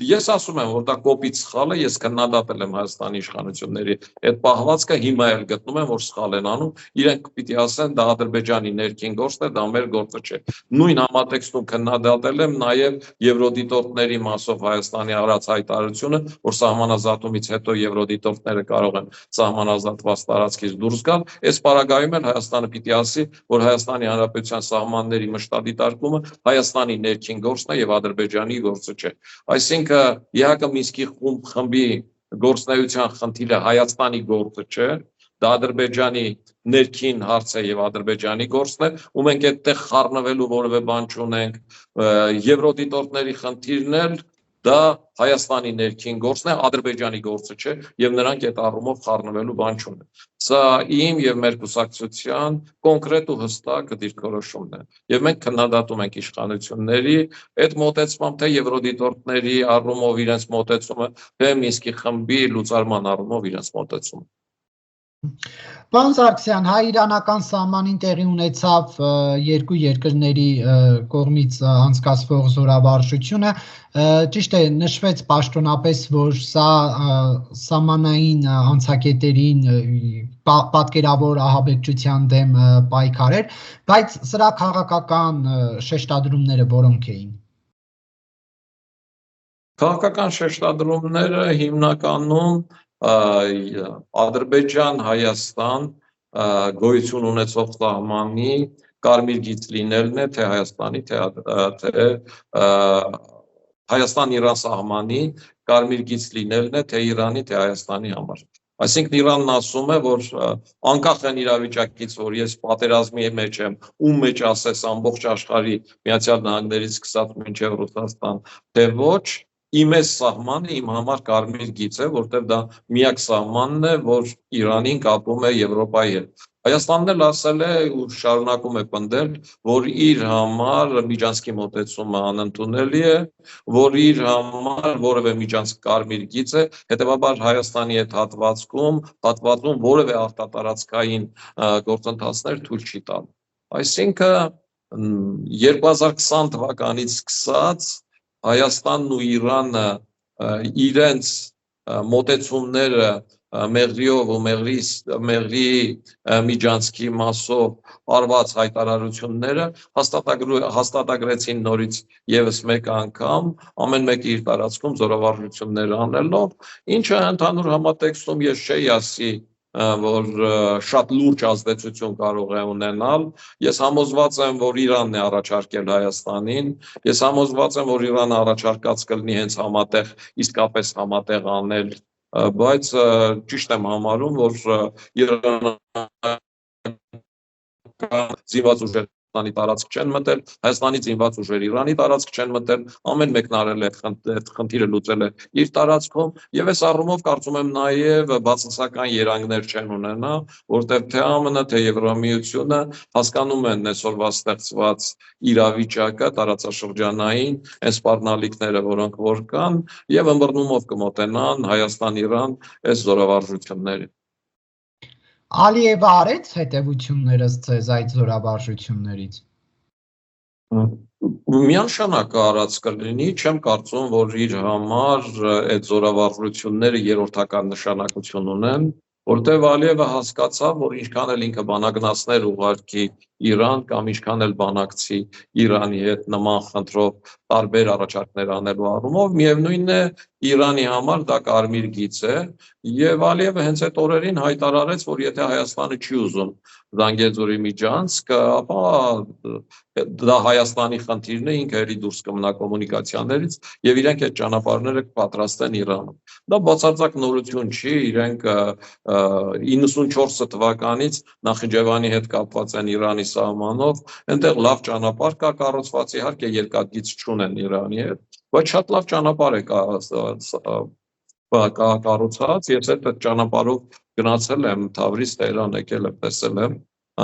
Ես ասում եմ, որ դա կոպիտ սխալ է, ես քննադատել եմ Հայաստանի իշխանությունների այդ պահվածքը, հիմա էլ գտնում եմ, որ սխալ են անում, իրենք պիտի ասեն, դա Ադրբեջանի ներքին գործն է, դա մեր գործը չէ։ Նույն համատեքստում քննադատել եմ նաև եվրոդիտորդների մասով Հայաստանի արած հայտարարությունը, որ սահմանազատումից հետո եվրոդիտորդները կարող են սահմանազատված տարածքից դուրս գալ, այս պարագայում էլ Հայաստանը պիտի ասի, որ Հայաստանի Հանրապետության սահմանների մշտադիտարկումը Հայաստանի ներքին գործն է եւ Ադրբեջանի գործը չէ։ Այսինքն ԵԱՀԿ Մինսկի խմբի գործնեայության խնդիրը Հայաստանի գործը չէ, դա Ադրբեջանի ներքին հարց է եւ Ադրբեջանի գործն է, ու մենք այդտեղ խառնվելու որևէ բան չունենք, եվրոդիտորդների խնդիրն էլ դա Հայաստանի ներքին գործն է, Ադրբեջանի գործը չէ եւ նրանք այդ առումով խառնվելու բան չունեն։ Սա իմ եւ մեր կուսակցության կոնկրետ ու հստակ դիրքորոշումն է։ Եվ մենք քննադատում ենք իշխանությունների այդ մոտեցմամբ, թե եվրոդիտորդների առումով իրենց մոտեցումը, թե Մինսկի խմբի լուծարման առումով իրենց մոտեցումը։ Պարոն Սարգսյան, հայ-իրանական սահմանին տեղի ունեցավ երկու երկրների կողմից անցկացվող զորավարժությունը, ճիշտ է, նշվեց պաշտոնապես, որ սա սահմանային անցակետերին պատկերավոր ահաբեկչության դեմ պայքար էր, բայց սրա քաղաքական շեշտադրումները որոնք էին։ Քաղաքական շեշտադրումները հիմնականում Ադրբեջան-Հայաստան գոյություն ունեցող սահմանի կարմիր գիծ լինելն է, թե Հայաստանի, թե Հայաստան-Իրան սահմանի կարմիր գիծ լինելն է, թե Իրանի, թե Հայաստանի համար։ Այսինքն Իրանն ասում է, որ անկախ են իրավիճակից, որ ես պատերազմի մեջ եմ, ում մեջ ասես ամբողջ աշխարհի Միացյալ Նահանգներից սկսած մինչև Ռուսաստան, թե ոչ, իմ այս սահմանը իմ համար կարմիր գիծ է, որտեղ դա միակ սահմանն է, որ Իրանին կապում է Եվրոպայի հետ։ Հայաստանն էլ ասել է ու շարունակում է պնդել, որ իր համար միջանցքի մոտեցումը անընդունելի է, որ իր համար որևէ միջանցք կարմիր գիծ է, հետևաբար Հայաստանի հետ հատվածում որևէ արտատարածքային գործընթացներ թույլ չի տալ։ Այսինքն 2020 թվականից սկսած Հայաստանն ու Իրանը իրենց մոտեցումները մեղրիով ու մեղրի միջանցքի մասով արված հայտարարությունները հաստատագրեցին նորից եւս մեկ անգամ, ամեն մեկը իր տարածքում զորավարժություններ անելով, ինչը ընդհանուր համատեքստում ես չէի ասի, որ շատ լուրջ ազդեցություն կարող է ունենալ։ Ես համոզված եմ, որ Իրանն է առաջարկել Հայաստանին, ես համոզված եմ, որ Իրանը առաջարկած կլինի հենց համատեղ, իսկապես համատեղ անել, բայց ճիշտ եմ համարում, որ Իրանը զինված ուժեր Հայաստանի տարածք չեն մտել, Հայաստանի զինված ուժեր Իրանի տարածք չեն մտել, ամեն մեկն արել է այդ խնդիրը լուծել է իր տարածքում, եւ այս առումով կարծում եմ նաեւ բացասական երանգներ չեն ունենա, որտեղ թե ԱՄՆ, թե Եվրամիությունը հասկանում են այսօրվա ստեղծված իրավիճակը տարածաշրջանային, այս սպառնալիքները, որոնք որ կան, եւ ըմբռնումով կմոտենան Հայաստան-Իրան այս զորավարժություններին։ Ալիևը արեց հետևությունները ձեզ այդ զորավարժություններից։ Միանշանակ արած կլինի, չեմ կարծում, որ իր համար այդ զորավարժությունները երրորդական նշանակություն ունեն, որտեղ Ալիևը հասկացավ, որ ինչքան էլ ինքը բանակնացներ ուղարկի Իրան կամ ինչքան էլ բանակցի Իրանի հետ նման խնդրով տարբեր առաջարկներ անելու առումով, միևնույնն է Իրանի համար դա կարմիր գիծ է, եւ Ալիևը հենց այդ օրերին հայտարարեց, որ եթե Հայաստանը չի ուզում Զանգեզուրի միջանցք, ապա դա Հայաստանի խնդիրն է, ինքը էլի դուրս կմնա կոմունիկացիաներից եւ իրենք այդ ճանապարհները կպատրաստեն Իրանում։ Դա բացարձակ նորություն չի, իրենք 94 թվականից Նախիջևանի հետ կապված են Իրանի սահմանով, այնտեղ լավ ճանապարհ կա կառուցված, իհարկե երկաթգիծ չունեն Իրանի հետ, բայց շատ լավ ճանապարհ է կառուցած, ես այդ ճանապարհով գնացել եմ Թավրիզ, Տեհրան եկել եմ, տեսել եմ,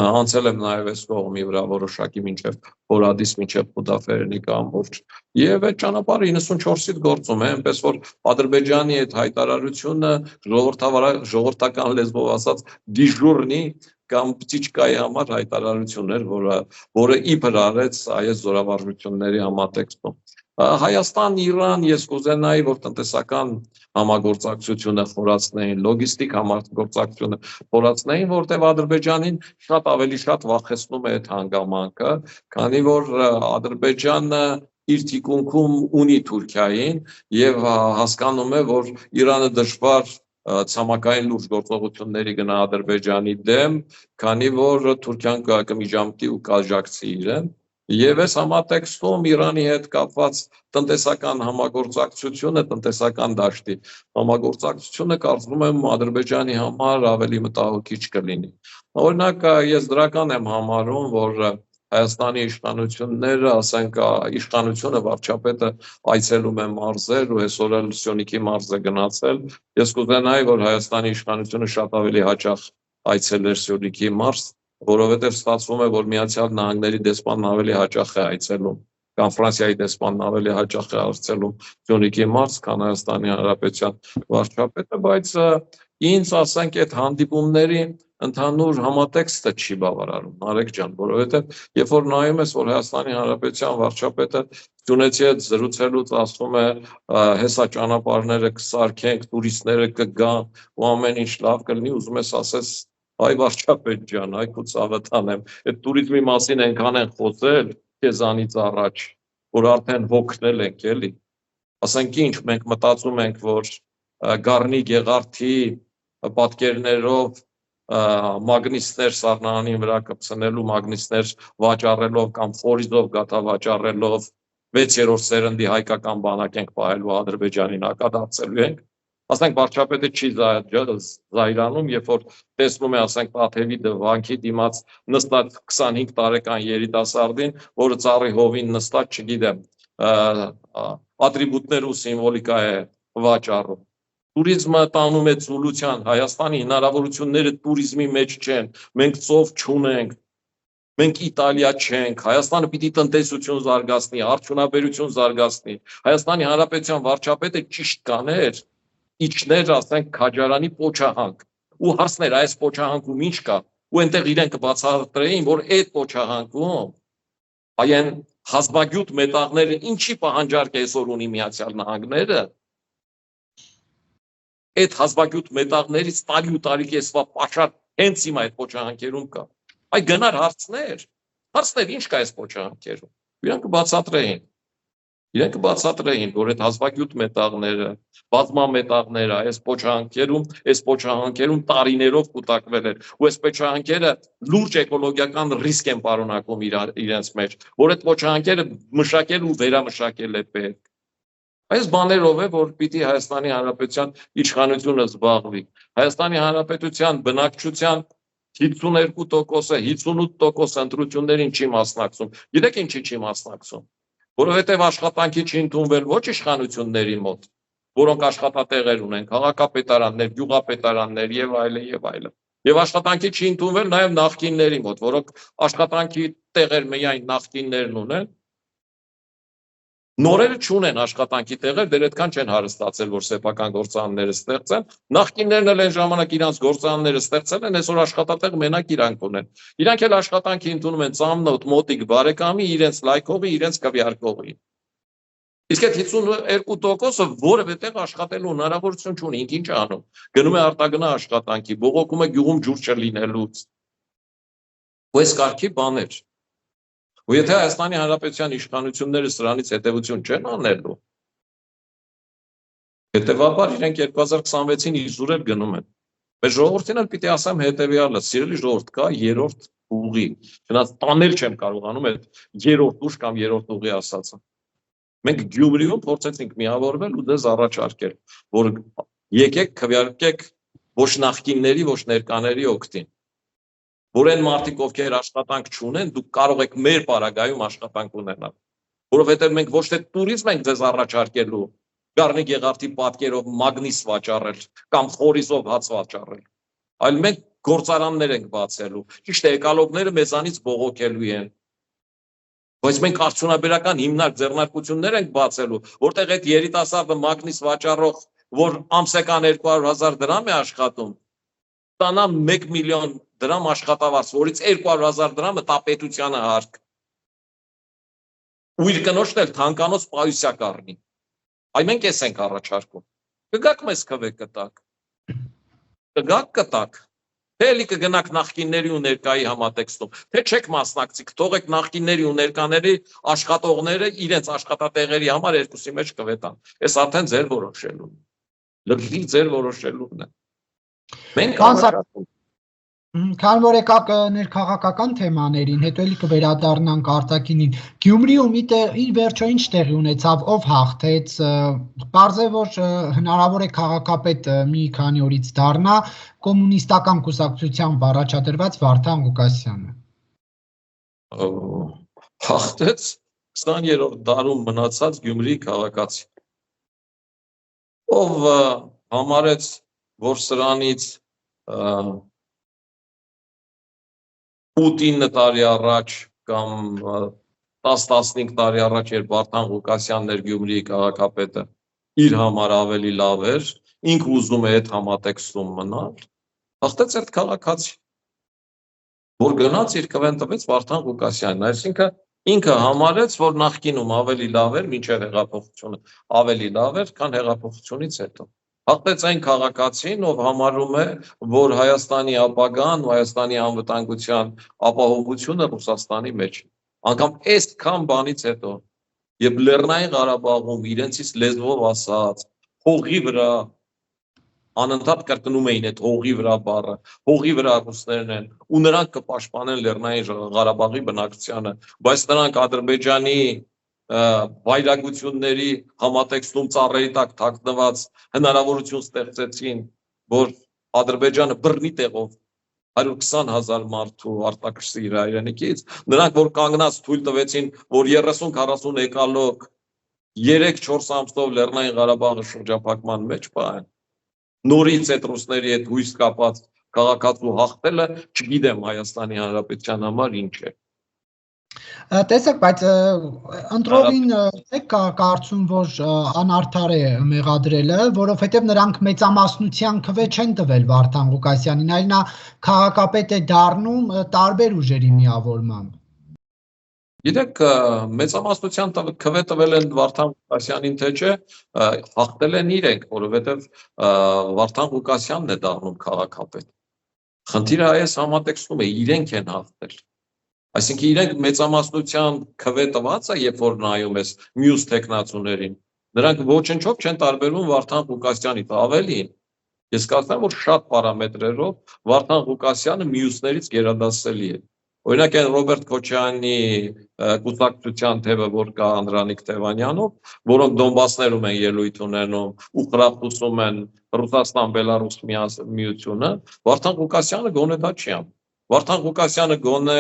անցել եմ նաև այս կողմի վրա որոշակի մինչև Հորադիս, մինչև Խուդաֆերենի կամուրջ, եւ այդ ճանապարհը 94-ից գործում է, այնպես որ Ադրբեջանի այդ հայտարարությունը ժողովրդական լեզվով ասած դիժուրնի կամ պտիչկայի համար հայտարարություն էր, որը իբր արեց այս զորավարժությունների համատեքստում։ Հայաստան-Իրան ես կուզենայի, որ տնտեսական համագործակցությունը խորացնեին, լոգիստիկ համագործակցությունը խորացնեին, որտեղ Ադրբեջանին շատ ավելի շատ վախեցնում է այդ հանգամանքը, քանի որ Ադրբեջանը իր թիկունքում ունի Թուրքիային եւ հասկանում է, որ Իրանը դժվար ցամաքային լուրջ գործողությունների գնա Ադրբեջանի դեմ, քանի որ Թուրքիան կմիջամտի ու կաժակցի իրեն։ Եվ այս համատեքստում Իրանի հետ կապված տնտեսական համագործակցությունը, տնտեսական դաշտի համագործակցությունը կարծում եմ Ադրբեջանի համար ավելի մտահոգիչ կլինի։ Օրինակ, ես դրական եմ համարում, որ Հայաստանի իշխանությունները, ասենք, իշխանությունը վարչապետը այցելում է մարզեր ու այսօր էլ Սյունիքի մարզ է գնացել։ Ես կուզենայի, որ Հայաստանի իշխանությունը շատ ավելի հաճախ այցելեր Սյունիքի մարզ, որովհետև ստացվում է, որ Միացյալ Նահանգների դեսպանն ավելի հաճախ է այցելում կամ Ֆրանսիայի դեսպանն ավելի հաճախ է հարցնում Գյումրիքի մարզ, քան Հայաստանի Հանրապետության վարչապետը, բայց ինձ ասենք այդ հանդիպումների ընդհանուր համատեքստը չի բավարարում, Նարեկ ջան, որովհետև երբ որ նայում ես, որ Հայաստանի Հանրապետության վարչապետը Գյումրեցի հետ զրուցելուց ասում է, հեսա ճանապարհները կսարքենք, տուրիստները կգան, ու ամեն ինչ լավ կլինի, ուզում ես ասես, այ վարչապետ ջան, այ քո ցավը տանեմ, այդ տուրիզմի մասին այնքան են խոսել քեզանից առաջ, որ արդեն հոգնել ենք, էլի։ Ասենք ինչ, մենք մտածում ենք, որ Գառնի Գեղարդի պատկերներով մագնիսներ սառնարանին վրա կպցնելու, մագնիսներ վաճառելով կամ խորիզով գաթա վաճառելով 6-րդ սերնդի հայկական բանակ ենք պահելու Ադրբեջանին հակադարձելու ենք։ Ասենք վարչապետը չի զայրանում, երբ որ տեսնում է, ասենք Տաթևի վանքի դիմաց նստած 25 տարեկան երիտասարդին, որը ծառի հովին նստած, չգիտեմ, ատրիբուտներ ու սիմվոլիկա է վաճառում։ Տուրիզմը տանում է ծուլության, Հայաստանի հնարավորությունները տուրիզմի մեջ չեն, մենք ծով չունենք, մենք Իտալիա չենք, Հայաստանը պիտի տնտեսություն զարգացնի, արդյունաբերություն զարգացնի, Հայաստանի Հանրապետության վարչապետը ճիշտ կաներ, իջներ, ասենք, Քաջարանի պոչահանք, ու հարցներ այս պոչահանքում ինչ կա, ու այնտեղ իրենք կբացատրեին, որ այդ պոչահանքում այն հազվագյուտ մետաղները ինչի պահանջարկ է այսօր ունի Միացյալ Նահանգները, այդ հազվագյուտ մետաղներից տարի ու տարի կեսվա պաշար հենց հիմա այդ պոչահանքերում կա։ Այ գնար հարցներ, ինչ կա այս պոչահանքերում։ Իրենք կբացատրեին, որ այդ հազվագյուտ մետաղները, բազմամետաղները այս պոչահանքերում տարիներով կուտակվել են, ու այս պոչահանքերը լուրջ էկոլոգիական ռիսկ են պարունակում իրենց մեջ, որ այդ պոչահանքերը մշակել ու վերամշակել է պետք։ Այս բաներով է, որ պիտի Հայաստանի Հանրապետության իշխանությունը զբաղվի։ Հայաստանի Հանրապետության բնակչության 52%-ը, 58% ընտրություններին չի մասնակցում։ Գիտեք ինչի չի մասնակցում։ Որովհետև աշխատանքի չի ընդունվել ոչ իշխանությունների մոտ, որոնք աշխատատեղեր ունեն, քաղաքապետարաններ, գյուղապետարաններ եւ այլն եւ այլն։ Եվ աշխատանքի չի ընդունվել նաեւ նախկինների մոտ, որոնք աշխատանքի տեղեր միայն նախկիններն ունեն։ Նորերը չունեն աշխատանքի տեղեր, դեռ այդքան չեն հարստացել, որ սեփական գործարանները ստեղծեն։ Նախկիններն էլ այն ժամանակ իրանց գործարանները ստեղծել են, այսօր աշխատատեղ մենակ իրանք ունեն։ Իրանք էլ աշխատանքի ընդունում են ծամնոտ, մոտիկ, բարեկամի, իրենց լայքողի, իրենց քվեարկողի։ Իսկ այդ 52%-ը որևէ տեղ աշխատելու հնարավորություն չունի, ինչ անում։ Գնում է արտագնա աշխատանքի, բողոքում է գյուղում ջուր չլինելուց։ Ու այս կարգի բաներ։ Ու եթե Հայաստանի Հանրապետության իշխանությունները սրանից հետևություն չեն անելու, հետևաբար իրենք 2026-ին իզուր գնում են։ Մեր ժողովրդին էլ պիտի ասեմ հետևյալը, սիրելի ժողովուրդ, կա երրորդ ուղի, չնայած տանել չեմ կարողանում այդ երրորդ ուժ կամ երրորդ ուղի ասածը։ Մենք Գյումրիում փորձեցինք միավորվել ու դες առաջարկել, որ եկեք քվեարկեք ոչ նախկինների, ոչ ներկաների օգտին։ Որ այն մարդիկ, ովքեր աշխատանք չունեն, դուք կարող եք մեր պարագայում աշխատանք ունենալ։ Որովհետև մենք ոչ թե տուրիզմ ենք ձեզ առաջարկելու, Գառնի Գեղարդի պատկերով մագնիս վաճառել կամ խորիզով հաց վաճառել, այլ մենք գործարաններ ենք բացելու։ Ճիշտ է, էկոլոգները մեզանից բողոքելու են։ Բայց մենք արդյունաբերական հիմնարկ ձեռնարկություններ ենք բացելու, որտեղ այդ երիտասարդը մագնիս վաճառող, որ ամսական 200,000 դրամ է աշխատում, ստանա 1 միլիոն դրամ աշխատավարձ, որից 200,000 դրամը տա պետությանը հարկ։ Ու իր կնոջն էլ թանկանոց պայուսյա կառնի։ Այ մենք էս ենք առաջարկում։ Կգաք մեզ քվե կտակ։ Կգաք կտակ։ Թե էլի կգնաք նախկինների ու ներկայի համատեքստում, թե չեք մասնակցի, կթողեք նախկինների ու ներկաների աշխատողները իրենց աշխատատեղերի համար երկուսի մեջ կվետան։ Այս արդեն ձեր որոշելուն։ Լրիվ ձեր որոշելունն է։ Մենք առաջարկում։ Քան որ եկաք ներքաղաքական թեմաներին, հետո էլի կվերադառնանք արտաքինին։ Գյումրիում ի վերջո ինչ տեղի ունեցավ, ով հաղթեց, պարզ է, որ հնարավոր է քաղաքապետ մի քանի օրից դառնա կոմունիստական կուսակցությամբ առաջադրված Վարդան Ղուկասյանը։ Հաղթեց 20-րդ դարում մնացած Գյումրիի քաղաքացի, ով համարեց, որ սրանից 8-9 տարի առաջ կամ 10-15 տարի առաջ, երբ Վարդան Ղուկասյանն էր Գյումրիի քաղաքապետը, իր համար ավելի լավ էր, ինքը ուզում է այդ համատեքստում մնալ, հաղթեց այդ քաղաքացի, որ գնաց իր քվեն տվեց Վարդան Ղուկասյանին, այսինքն ինքը համարեց, որ նախկինում ավելի լավ էր, մինչև հեղափոխությունը ավելի լավ էր, քան հեղափոխությունից հետո։ Հաղթեց այն քաղաքացին, ով համարում է, որ Հայաստանի ապագան ու Հայաստանի անվտանգության ապահովությունը Ռուսաստանի մեջ է։ Անգամ այսքան բանից հետո, երբ Լեռնային Ղարաբաղում իրենցից լեզվով ասած, հողի վրա անընդհատ կրկնում էին այդ հողի վրա բառը, հողի վրա ռուսներն են, ու նրանք կպաշտպանեն Լեռնային Ղարաբաղի բնակչությանը, բայց նրանք Ադրբեջանի վայրագությունների համատեքստում ծառերի տակ թաքնված հնարավորություն ստեղծեցին, որ Ադրբեջանը բռնի տեղով 120,000 մարդու արտաքսի իր հայրենիքից, նրանք որ կանգնած թույլ տվեցին, որ 30-40 էկալոկ 3-4 ամսով Լեռնային Ղարաբաղը շրջափակման մեջ պահեն, նորից այդ ռուսների հետ հույս կապած քաղաքացու հաղթելը, չգիտեմ Հայաստանի Հանրապետության համար ինչ է։ Տեսեք, բայց ընտրովին կարծում, որ անարդար է մեղադրելը, որովհետև նրանք մեծամասնության քվե չեն տվել Վարդան Ղուկասյանին, այլ նա քաղաքապետ է դառնում տարբեր ուժերի միավորմամբ։ Գիտեք, մեծամասնության քվե տվել են Վարդան Ղուկասյանին, թե չէ, հաղթել են իրենք, որովհետև Վարդան Ղուկասյանն է դառնում քաղաքապետ։ Խնդիրը այս համատեքստում է, իրենք են հաղթել։ Այսինքն իրենք մեծամասնության քվե տված է, երբ որ նայում ես մյուս տեխնացուներին, նրանք ոչնչով չեն տարբերվում Վարդան Ղուկասյանից, ավելին։ Ես կարծում եմ, որ շատ պարամետրերով Վարդան Ղուկասյանը մյուսներից գերադասելի է։ Օրինակ այն Ռոբերտ Քոչարյանի կուսակցության թևը, որ կա Անդրանիկ Թևանյանով, որոնք Դոնբասներում են ելույթ ունենում ու խրախուսում են Ռուսաստան-Բելարուս միությունը, Վարդան Ղուկասյանը գոնե դա չի անում։ Վարդան Ղուկասյանը գոնե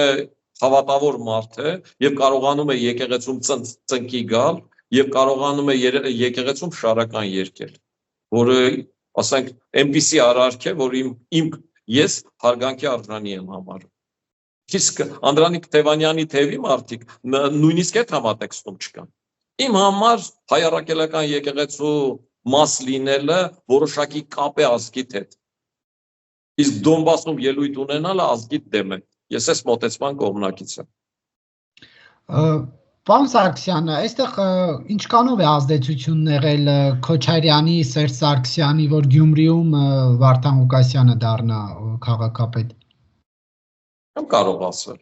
հավատավոր մարդ է եւ կարողանում է եկեղեցում ծնկի գալ եւ կարողանում է եկեղեցում շարական երկել, որը, ասենք, այնպիսի արարք է, որ ես հարգանքի արժանի եմ համարում։ Իսկ Անդրանիկ Թևանյանի թևի մարդիկ նույնիսկ այդ համատեքստում չկան։ Իմ համար հայ առաքելական եկեղեցու մաս լինելը որոշակի կապ է ազգիդ հետ։ Իսկ Դոնբասում ելույթ ունենալը ազգիդ դեմ է։ Ես այս մոտեցման կողմնակից եմ։ Պարոն Սարգսյան, այստեղ ինչքանով է ազդեցությունն եղել Քոչարյանի, Սերժ Սարգսյանի, որ Գյումրիում Վարդան Ղուկասյանը դառնա քաղաքապետ։ Չեմ կարող ասել։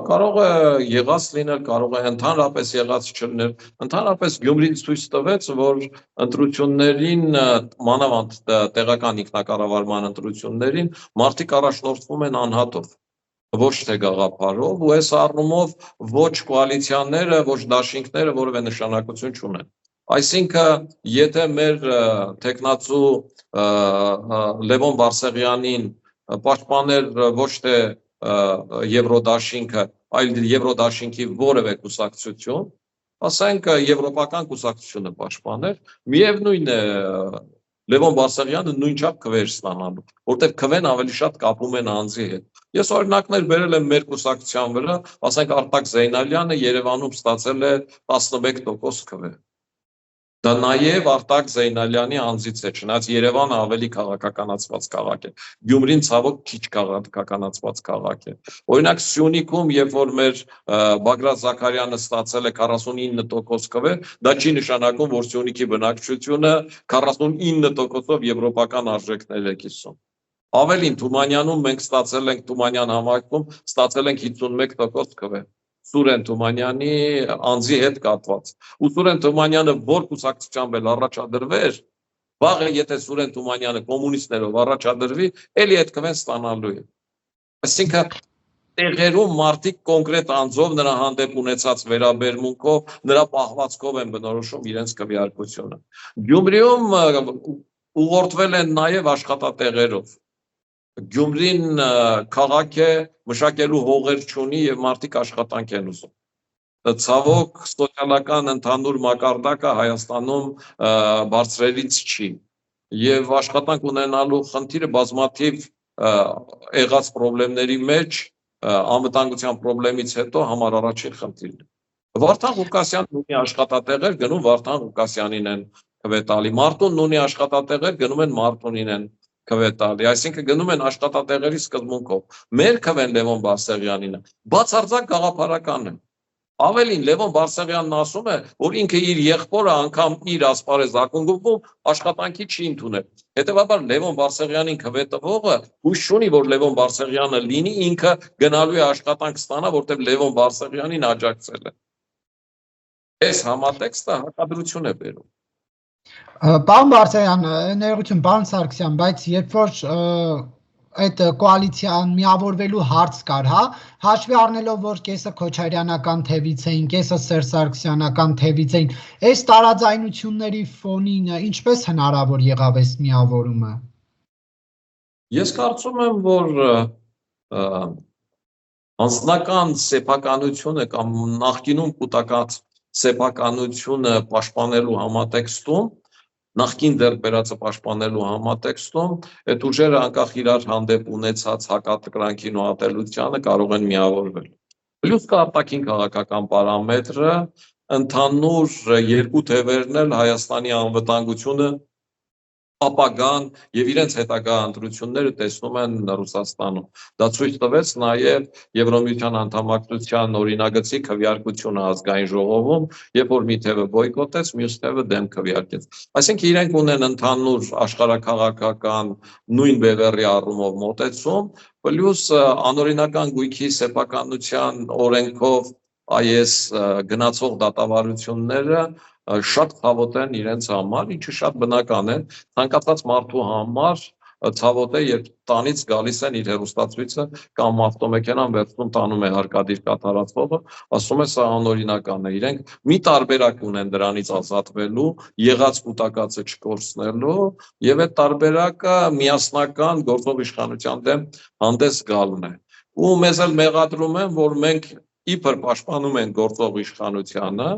Կարող է եղած լինել, կարող է ընդհանրապես եղած չլինել։ Ընդհանրապես Գյումրին ցույց տվեց, որ ընտրություններին, մանավանդ տեղական ինքնակառավարման ընտրություններին, մարդիկ առաջնորդվում են անհատով, ոչ թե գաղափարով, ու այս առումով ոչ կոալիցիաները, ոչ դաշինքները որևէ նշանակություն չունեն։ Այսինքն, եթե մեր տեխնացու Լևոն Բարսեղյանին պաշտպաներ ոչ թե Եվրոդաշինքը, այլ Եվրոդաշինքի որևէ կուսակցություն, ասենք եվրոպական կուսակցությունը պաշտպաներ, միևնույն է Լևոն Բարսեղյանը նույնչափ քվեր ստանալու, որտեղ քվեն ավելի շատ կապում են անձի հետ։ Ես օրինակներ բերել եմ մեր կուսակցության վրա, ասենք Արտակ Զեյնալյանը Երևանում ստացել է 11% քվե։ Դա նաև Արտակ Զեյնալյանի անձից է, չնայած Երևանը ավելի քաղաքականացված քաղաք է։ Գյումրին ցավոք քիչ քաղաքականացված քաղաք է։ Օրինակ Սյունիքում, երբ որ մեր Բագրատ Զաքարյանը ստացել է 49% քվե, դա չի նշանակում, որ Սյունիքի բնակչությունը 49%-ով եվրոպական արժեքներ է կիսում։ Ավելին, Թումանյանում մենք ստացել ենք Թումանյան համայնքում, ստացել ենք 51% քվե։ Սուրեն Թումանյանի անձի հետ կապված։ Ու Սուրեն Թումանյանը որ կուսակցությամբ էլ առաջադրվեր, վաղը եթե Սուրեն Թումանյանը կոմունիստներով առաջադրվի, էլի այդ քվեն ստանալու է։ Այսինքն տեղերում մարդիկ կոնկրետ անձով նրա հանդեպ ունեցած վերաբերմունքով, նրա պահվածքով են բնորոշում իրենց քվեարկությունը։ Գյումրիում ուղղորդվել են նաև աշխատատեղերով։ Գյումրին քաղաք է, մշակելու հողեր չունի եւ մարդիկ աշխատանք են ուզում։ Ցավոք սոցիալական ընդհանուր մակարդակը Հայաստանում բարձրերից չի եւ աշխատանք ունենալու խնդիրը բազմաթիվ եղած խնդիրների մեջ անվտանգության խնդրից հետո համար առաջին խնդիրն է։ Վարդան Ղուկասյանն ունի աշխատատեղեր, գնում Վարդան Ղուկասյանին են քվետալի, Մարտունն ունի աշխատատեղեր, գնում են Մարտունին են քվետալի, այսինքն գնում են աշխատատեղերի սկզբունքով։ Մեր քվեն Լևոն Բարսեղյանինը բացարձակ գաղափարական է։ Ավելին Լևոն Բարսեղյանն ասում է, որ ինքը իր եղբորը անգամ իր ասպարեզ ակունգում աշխատանքի չի ընդունել։ Հետևաբար Լևոն Բարսեղյանին քվետվողը հույս չունի, որ Լևոն Բարսեղյանը լինի, ինքը գնալու է աշխատանք ստանա, որտեղ Լևոն Բարսեղյանին աջակցել է։ Այս համատեքստը հակադրություն է բերում։ Պարոն Բարսեղյան, ներողություն, պարոն Սարգսյան, բայց երբ որ այդ կոալիցիան միավորվելու հարց կար, հա, հաշվի առնելով, որ կեսը Քոչարյանական թևից էին, կեսը Սերժ Սարգսյանական թևից էին, այս տարաձայնությունների ֆոնին ինչպես հնարավոր եղավ այս միավորումը։ Ես կարծում եմ, որ անձնական սեփականությունը կամ նախկինում կուտակած սեփականությունը պաշտպանելու համատեքստում նախքին դեռ բերածը պաշտպանելու համատեքստում այդ ուժերը անկախ իրար հանդեպ ունեցած հակատկրանքին ու ատելությանը կարող են միավորվել։ Պլյուս կա արտաքին քաղաքական պարամետրը, ընդհանուր երկու թևերն էլ Հայաստանի անվտանգությունը ապագան եւ իրենց հետագա ընտրությունները տեսնում են Ռուսաստանում։ Դա ցույց տվեց նաեւ Եվրոմիության անդամակցության օրինագծի քվեարկությունը ազգային ժողովում, երբ որ մի թևը բոյկոտեց, մյուս թևը դեմ քվեարկեց։ Այսինքն իրենք ունեն ընդհանուր աշխարհաքաղաքական նույն բևեռի առումով մոտեցում, պլյուս անօրինական գույքի սեփականության օրենքով այս գնացող դատավարությունները շատ ցավոտ են իրենց համար, ինչը շատ բնական է, ցանկացած մարդու համար ցավոտ է, երբ տանից գալիս են իր հեռուստացույցը կամ ավտոմեքենան վերցնում տանում է հարկադիր կատարածողը, ասում է սա անօրինական է, իրենք մի տարբերակ ունեն դրանից ազատվելու, եղած կուտակածը չկորցնելու եւ այդ տարբերակը միասնական գործող իշխանության դեմ հանդես գալն է։ Ու մեզ էլ մեղադրում են, որ մենք իբր պաշտպանում են գործող իշխանությանը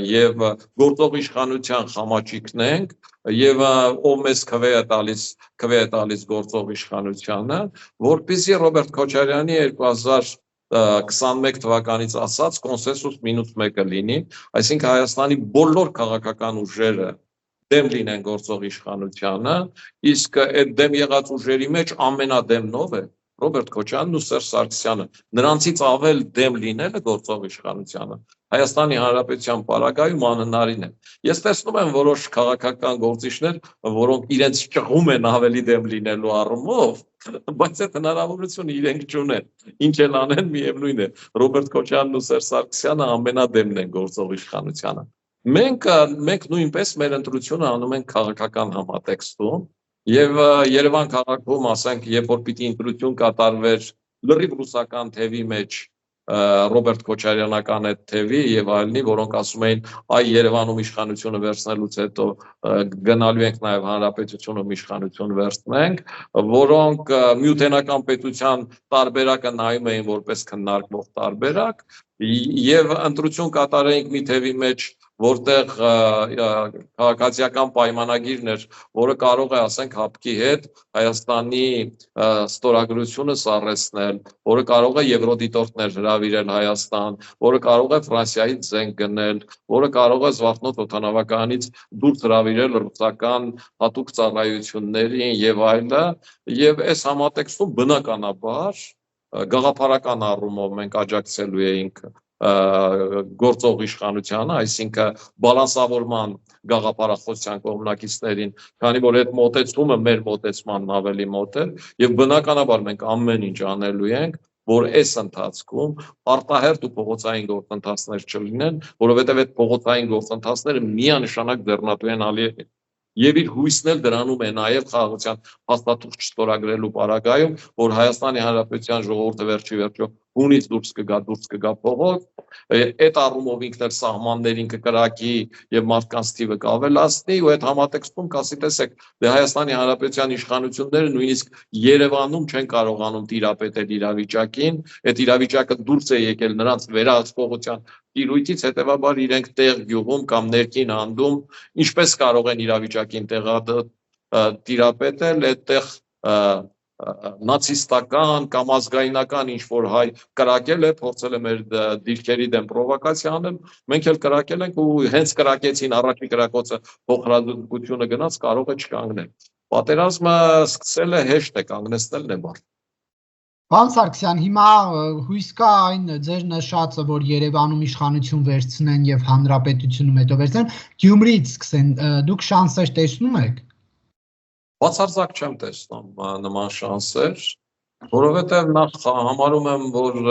եւ գործող իշխանության խամաճիկն ենք եւ ով մեզ քվե է տալիս գործող իշխանությանը, որպեսզի Ռոբերտ Քոչարյանի 2021 թվականից ասած կոնսենսուս -1-ը լինի, այսինքն Հայաստանի բոլոր քաղաքական ուժերը դեմ լինեն գործող իշխանությանը, իսկ այդ դեմ եղած ուժերի մեջ ամենադեմն ով է Ռոբերտ Քոչարյանն ու Սերժ Սարգսյանը, նրանցից ավել դեմ լինելը գործող իշխանությանը Հայաստանի Հանրապետության պարագայում անհնարին է։ Ես տեսնում եմ որոշ քաղաքական գործիչներ, որոնք իրենց ճղում են ավելի դեմ լինելու առումով, բայց այդ հնարավորությունը իրենք չունեն։ Ինչ են անեն, միևնույն է, Ռոբերտ Քոչարյանն ու Սերժ Սարգսյանը ամենադեմն են գործող իշխանությանը։ Մենք նույնպես մեր ընտրությունը անում ենք քաղաքական համատեքստում եւ Երևան քաղաքում, ասենք, երբ որ պիտի ընտրություն կատարվեր լրիվ ռուսական թևի մեջ Ռոբերտ Քոչարյանական այդ թևի եւ այլնի, որոնք ասում էին այ Երևանում իշխանությունը վերցնելուց հետո գնալու ենք նաեւ հանրապետությունում իշխանություն վերցնենք, որոնք միութենական պետության տարբերակը նայում էին որպես քննարկվող տարբերակ եւ ընտրություն կատարեինք մի թևի մեջ, որտեղ քաղաքացիական պայմանագիրն էր, որը կարող է, ասենք, հապկի հետ Հայաստանի ստորագրությունը սառեցնել, որը կարող է եվրոդիտորդներ հրավիրել Հայաստան, որը կարող է Ֆրանսիայից զենք գնել, որը կարող է Զվարթնոց օդանավակայանից դուրս հրավիրել ռուսական հատուկ ծառայություններին եւ այլը, եւ այս համատեքստում բնականաբար գաղափարական առումով մենք աջակցելու էինք գործող իշխանությանը, այսինքն բալանսավորման գաղափարախոսության կողմնակիցներին, քանի որ այդ մոտեցումը մեր մոտեցմանն ավելի մոտ է եւ բնականաբար մենք ամեն ինչ անելու ենք, որ այս ընթացքում արտահերթ ու փողոցային գործընթացներ չլինեն, որովհետեւ այդ փողոցային գործընթացները միանշանակ ձեռնատու են Ալիևին։ Եվ իր հույսն էլ դրանում է նաև խաղաղության հաստատող չստորագրելու պարագայում, որ Հայաստանի Հանրապետության ժողովուրդը վերջի հունից դուրս կգա փողոց, այդ առումով ինքն էլ սահմաններին կկրակի եւ մարդկանց թիվը կավելացնի ու այդ համատեքստում կասի, տեսեք, դե Հայաստանի Հանրապետության իշխանությունները նույնիսկ Երևանում չեն կարողանում տիրապետել իրավիճակին, այդ իրավիճակը դուրս է եկել նրանց վերահսկողության տիրույթից, հետեւաբար իրենք տեղ գյուղում կամ ներքին հանդում ինչպես կարող են իրավիճակին տիրապետել, այդտեղ նացիստական կամ ազգայնական ինչ-որ հայ կրակել է, փորձել է մեր դիրքերի դեմ պրովոկացիա անել, մենք էլ կրակել ենք ու հենց կրակեցին առաջի կրակոցը փոխհրաձգությունը գնաց, կարող է չկանգնել։ Պատերազմը սկսել է հեշտ է, կանգնեցնելն է բարդ։ Պարոն Սարգսյան, հիմա հույս կա այն ձեր նշածը, որ Երևանում իշխանություն վերցնեն եւ հանրապետությունում հետո վերցնեն, Գյումրիից սկսեն, դուք շանսեր տեսնում եք։ Բացարձակ չեմ տեսնում նման շանսեր, որովհետև նախ համարում եմ, որ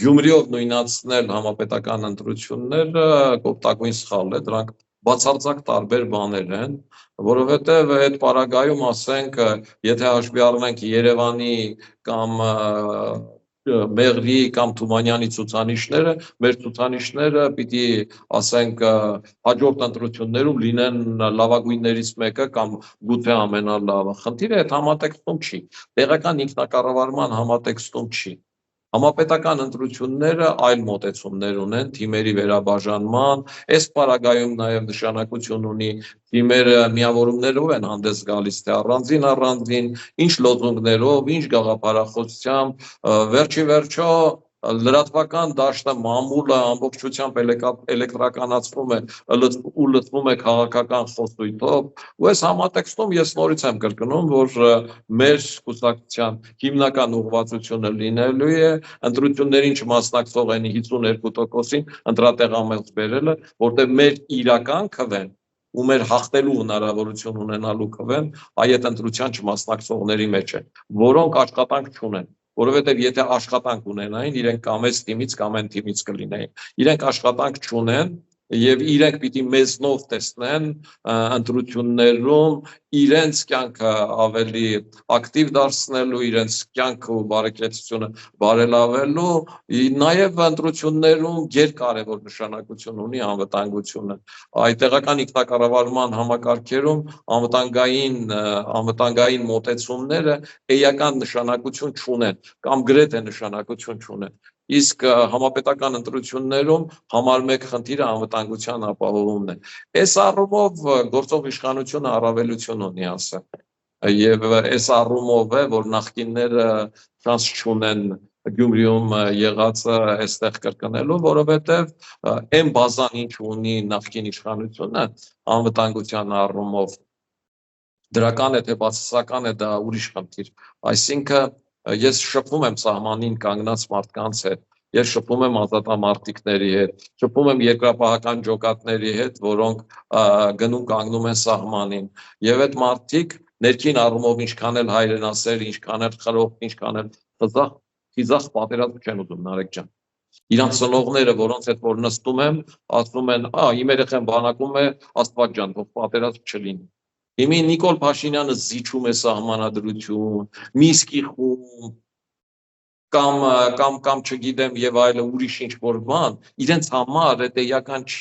Գյումրիով նույնացնել համապետական ընտրությունները կոպտագույն սխալ է, դրանք բացարձակ տարբեր բաներ են, որովհետև այդ պարագայում ասենք, եթե հաշվի առնենք Երևանի կամ Մեղրի կամ Թումանյանի ցուցանիշները, մեր ցուցանիշները պիտի ասենք հաջորդ ընտրություններում լինեն լավագույններից մեկը կամ գուցե ամենալավը։ Խնդիրը այդ համատեքստում չի, տեղական ինքնակառավարման համատեքստում չի։ Համապետական ընտրությունները այլ մոտեցումներ ունեն թիմերի վերաբաժանման, այս պարագայում նաև նշանակություն ունի թիմերը միավորումներով են հանդես գալիս, թե առանձին, ինչ լոզունգներով, ինչ գաղափարախոսությամբ, վերջի վերջո լրատվական դաշտը մամուլը ամբողջությամբ էլեկտրականացվում է ու լցվում է քաղաքական խոսույթով, ու այս համատեքստում ես նորից եմ կրկնում, որ մեր կուսակցության հիմնական ուղղվածությունը լինելու է ընտրություններին չմասնակցող այն 52%-ին ընտրատեղամերձ բերելը, որտեղ մեր իրական քվեն ու մեր հաղթելու հնարավորություն ունենալու քվեն այդ ընտրության չմասնակցողների մեջ է, որոնք աշխատանք չունեն, որովհետև եթե աշխատանք ունենային, իրենք կամ այս թիմից կամ այն թիմից կլինեին, իրենք աշխատանք չունեն եւ իրենք պիտի մեզնով տեսնեն ընտրություններում իրենց կյանքը ավելի ակտիվ դարձնելու, իրենց կյանքը ու բարեկեցությունը բարելավելու, նաեւ ընտրություններում գերկարևոր նշանակություն ունի անվտանգությունը։ Այդ տեղական ինքնակառավարման համակարգերում անվտանգային մոտեցումները էական նշանակություն չունեն կամ գրեթե նշանակություն չունեն։ Իսկ համապետական ընտրություններում համար մեկ խնդիրը անվտանգության ապահովումն է։ Այս առումով գործող իշխանությունը առավելություն ունի ասել։ Եվ այս առումով է, որ նախկինները շանս չունեն Գյումրիում եղածը այստեղ կրկնելու, որովհետև այն բազան ինչ ունի նախկին իշխանությունը անվտանգության առումով դրական է թե բացասական է, դա ուրիշ խնդիր։ Այսինքն ես շփվում եմ սահմանին կանգնած մարդկանց հետ, ես շփվում եմ ազատամարտիկների հետ, շփվում եմ երկրապահական ջոկատների հետ, որոնք գնում կանգնում են սահմանին, եւ այդ մարդիկ ներքին առումով ինչքան էլ հայրենասեր, ինչքան էլ խրող, ինչքան էլ խիզախ պատերազմ չեն ուզում, Նարեկ ջան։ Իրանց ծնողները, որոնց հետ որ նստում եմ, ասում են, իմ երեխան բանակում է, Աստված ջան, թող պատերազմ չլինի։ Հիմա Նիկոլ Փաշինյանը զիջում է սահմանադրություն, Մինսկի խումբ կամ չգիտեմ եւ այլը ուրիշ ինչ-որ բան, իրենց համար դա էական չի։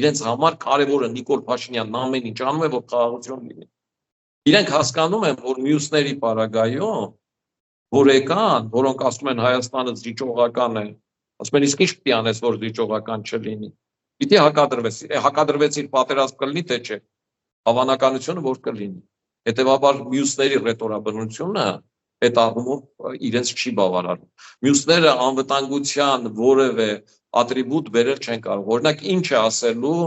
Իրենց համար կարևորը Նիկոլ Փաշինյանն ամեն ինչ անում է, որ խաղաղություն լինի։ Իրենք հասկանում են, որ մյուսների պարագայում, որ եկան, որոնք ասում են Հայաստանը զիջողական է, ասում են իսկ ինչ պիտի անես, որ զիջողական չլինի։ Պիտի հակադրվեցիր պատերազմ կլինի, թե չէ։ Հավանականությունը որ կլինի։ Հետևաբար մյուսների ռետորաբնությունը այդ առումով իրենց չի բավարարում։ Մյուսները անվտանգության որևէ ատրիբուտ բերել չեն կարող։ Օրինակ ինչ է ասելու,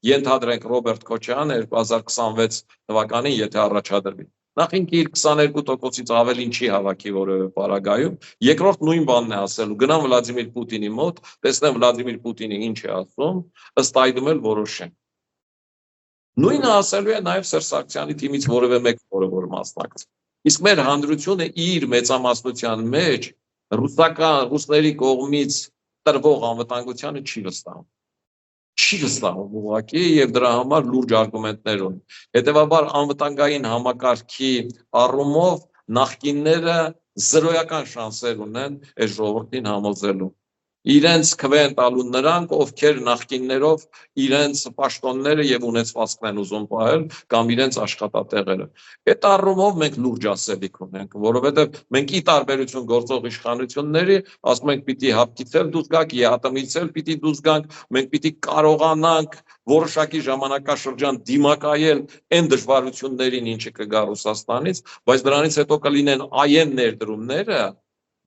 ենթադրենք Ռոբերտ Քոչարյանը 2026 թվականին, եթե առաջադրվի։ Նախ ինքը իր 22%-ից ավելին չի հավաքի որևէ պարագայում, երկրորդ նույն բանն է ասելու, գնամ Վլադիմիր Պուտինի մոտ, տեսնեմ Վլադիմիր Պուտինը ինչ է ասում, ըստ այդմ էլ որոշեն։ Նույնը ասելու է նաև Սերժ Սարգսյանի թիմից որևէ մեկ, որ մասնակցի։ Իսկ մեր հանրությունը իր մեծամասնության մեջ ռուսների կողմից տրվող անվտանգությանը չի վստահում։ Չի վստահում ուղղակի եւ դրա համար լուրջ արգումենտներ ունի։ Հետևաբար անվտանգային համակարգի առումով նախկինները զրոյական շանսեր ունեն այս ժողովրդին համոզելու։ իրենց քվեն տալու նրանք, ովքեր նախկիններով իրենց պաշտոնները եւ ունեցվածքն են ուզում պահել կամ իրենց աշխատատեղերը։ Այդ առումով մենք լուրջ ասելիք ունենք, որովհետեւ մենք ի տարբերություն գործող իշխանությունների, ասում ենք պիտի հապկից էլ դուրս գաք, ԵԱՏՄ-ից էլ պիտի դուրս գանք, մենք պիտի կարողանանք որոշակի ժամանակաշրջան դիմակայել այն դժվարություններին, ինչը կգա Ռուսաստանից, բայց դրանից հետո կլինեն այն ներդրումները,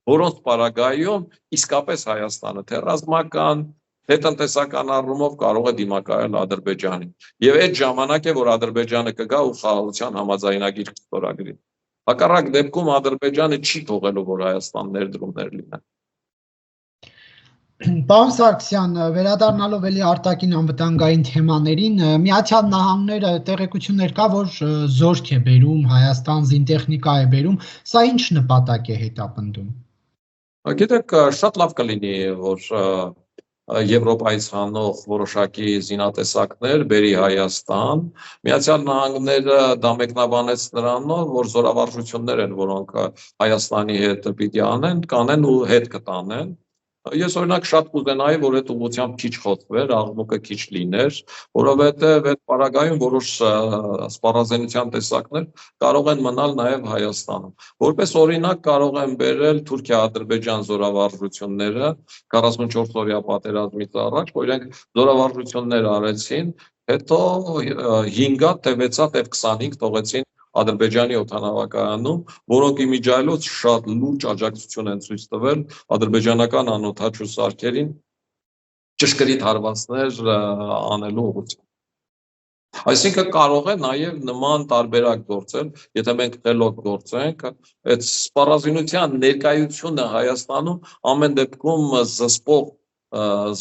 որոնց պարագայում իսկապես Հայաստանը թե ռազմական, թե տնտեսական առումով կարող է դիմակայել Ադրբեջանին։ Եվ այդ ժամանակ է, որ Ադրբեջանը կգա ու խաղաղության համաձայնագիր կստորագրի։ Հակառակ դեպքում Ադրբեջանը չի թողելու, որ Հայաստան ներդրումներ լինեն։ Պարոն Սարգսյան, վերադառնալով էլի արտաքին անվտանգային թեմաներին, Միացյալ Նահանգները տեղեկություններ կա, որ զորք է բերում Հայաստան, զինտեխնիկա է բերում, սա ինչ նպատակ է հետապնդում։ Գիտեք, շատ լավ կլինի, որ Եվրոպայից հանող որոշակի զինատեսակներ բերի Հայաստան։ Միացյալ Նահանգները դա մեկնաբանեց նրանով, որ զորավարժություններ են, որոնք Հայաստանի հետ պիտի կանեն ու հետ կտանեն։ Ես օրինակ շատ կուզենայի, որ այդ ուղղությամբ քիչ խոսվեր, աղմուկը քիչ լիներ, որովհետև այդ պարագայում որոշ սպառազինության տեսակներ կարող են մնալ նաև Հայաստանում։ Որպես օրինակ կարող են բերել Թուրքիա-Ադրբեջան զորավարժությունները 44-օրյա պատերազմից առաջ, որ իրենք զորավարժություններ արեցին, հետո 5-ա, թե 6-ա, թե 25 թողեցին Ադրբեջանի օդանավակայանում, որոնք իմիջիայլոց շատ լուրջ աջակցություն են ցույց տվել ադրբեջանական անօդաչու սարքերին ճշգրիտ հարվածներ անելու ուղղությամբ։ Այսինքն կարող է նաև նման տարբերակ գործել, եթե մենք խելոք գործենք, այդ սպառազինության ներկայությունը Հայաստանում ամեն դեպքում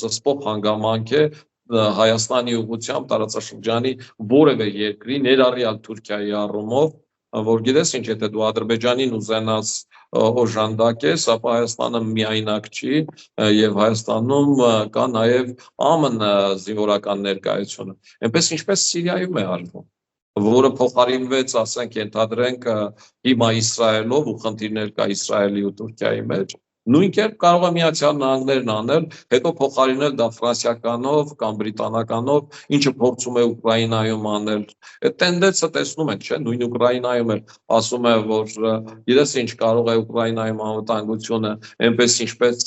զսպող հանգամանք է Հայաստանի ուղղությամբ տարածաշրջանի որևէ երկրի, ներառյալ Թուրքիայի առումով, որ գիտես ինչ, եթե դու Ադրբեջանին ուզենաս օժանդակես, ապա Հայաստանը միայնակ չի եւ Հայաստանում կա նաեւ ԱՄՆ զինվորական ներկայությունը։ Այնպես ինչպես Սիրիայում է արվում, որը փոխարինվեց, ասենք, ենթադրենք հիմա Իսրայելով ու խնդիրներ կա Իսրայելի ու Թուրքիայի մեջ։ Նույն կերպ կարող է Միացյալ Նահանգներն անել, հետո փոխարինել դա ֆրանսիականով կամ բրիտանականով, ինչը փորձում է Ուկրաինայում անել։ Այդ տենդենսը տեսնում ենք, չէ՞, նույն Ուկրաինայում էլ ասում է, որ գիտես ինչ, կարող է Ուկրաինայում անվտանգությունը, այնպես ինչպես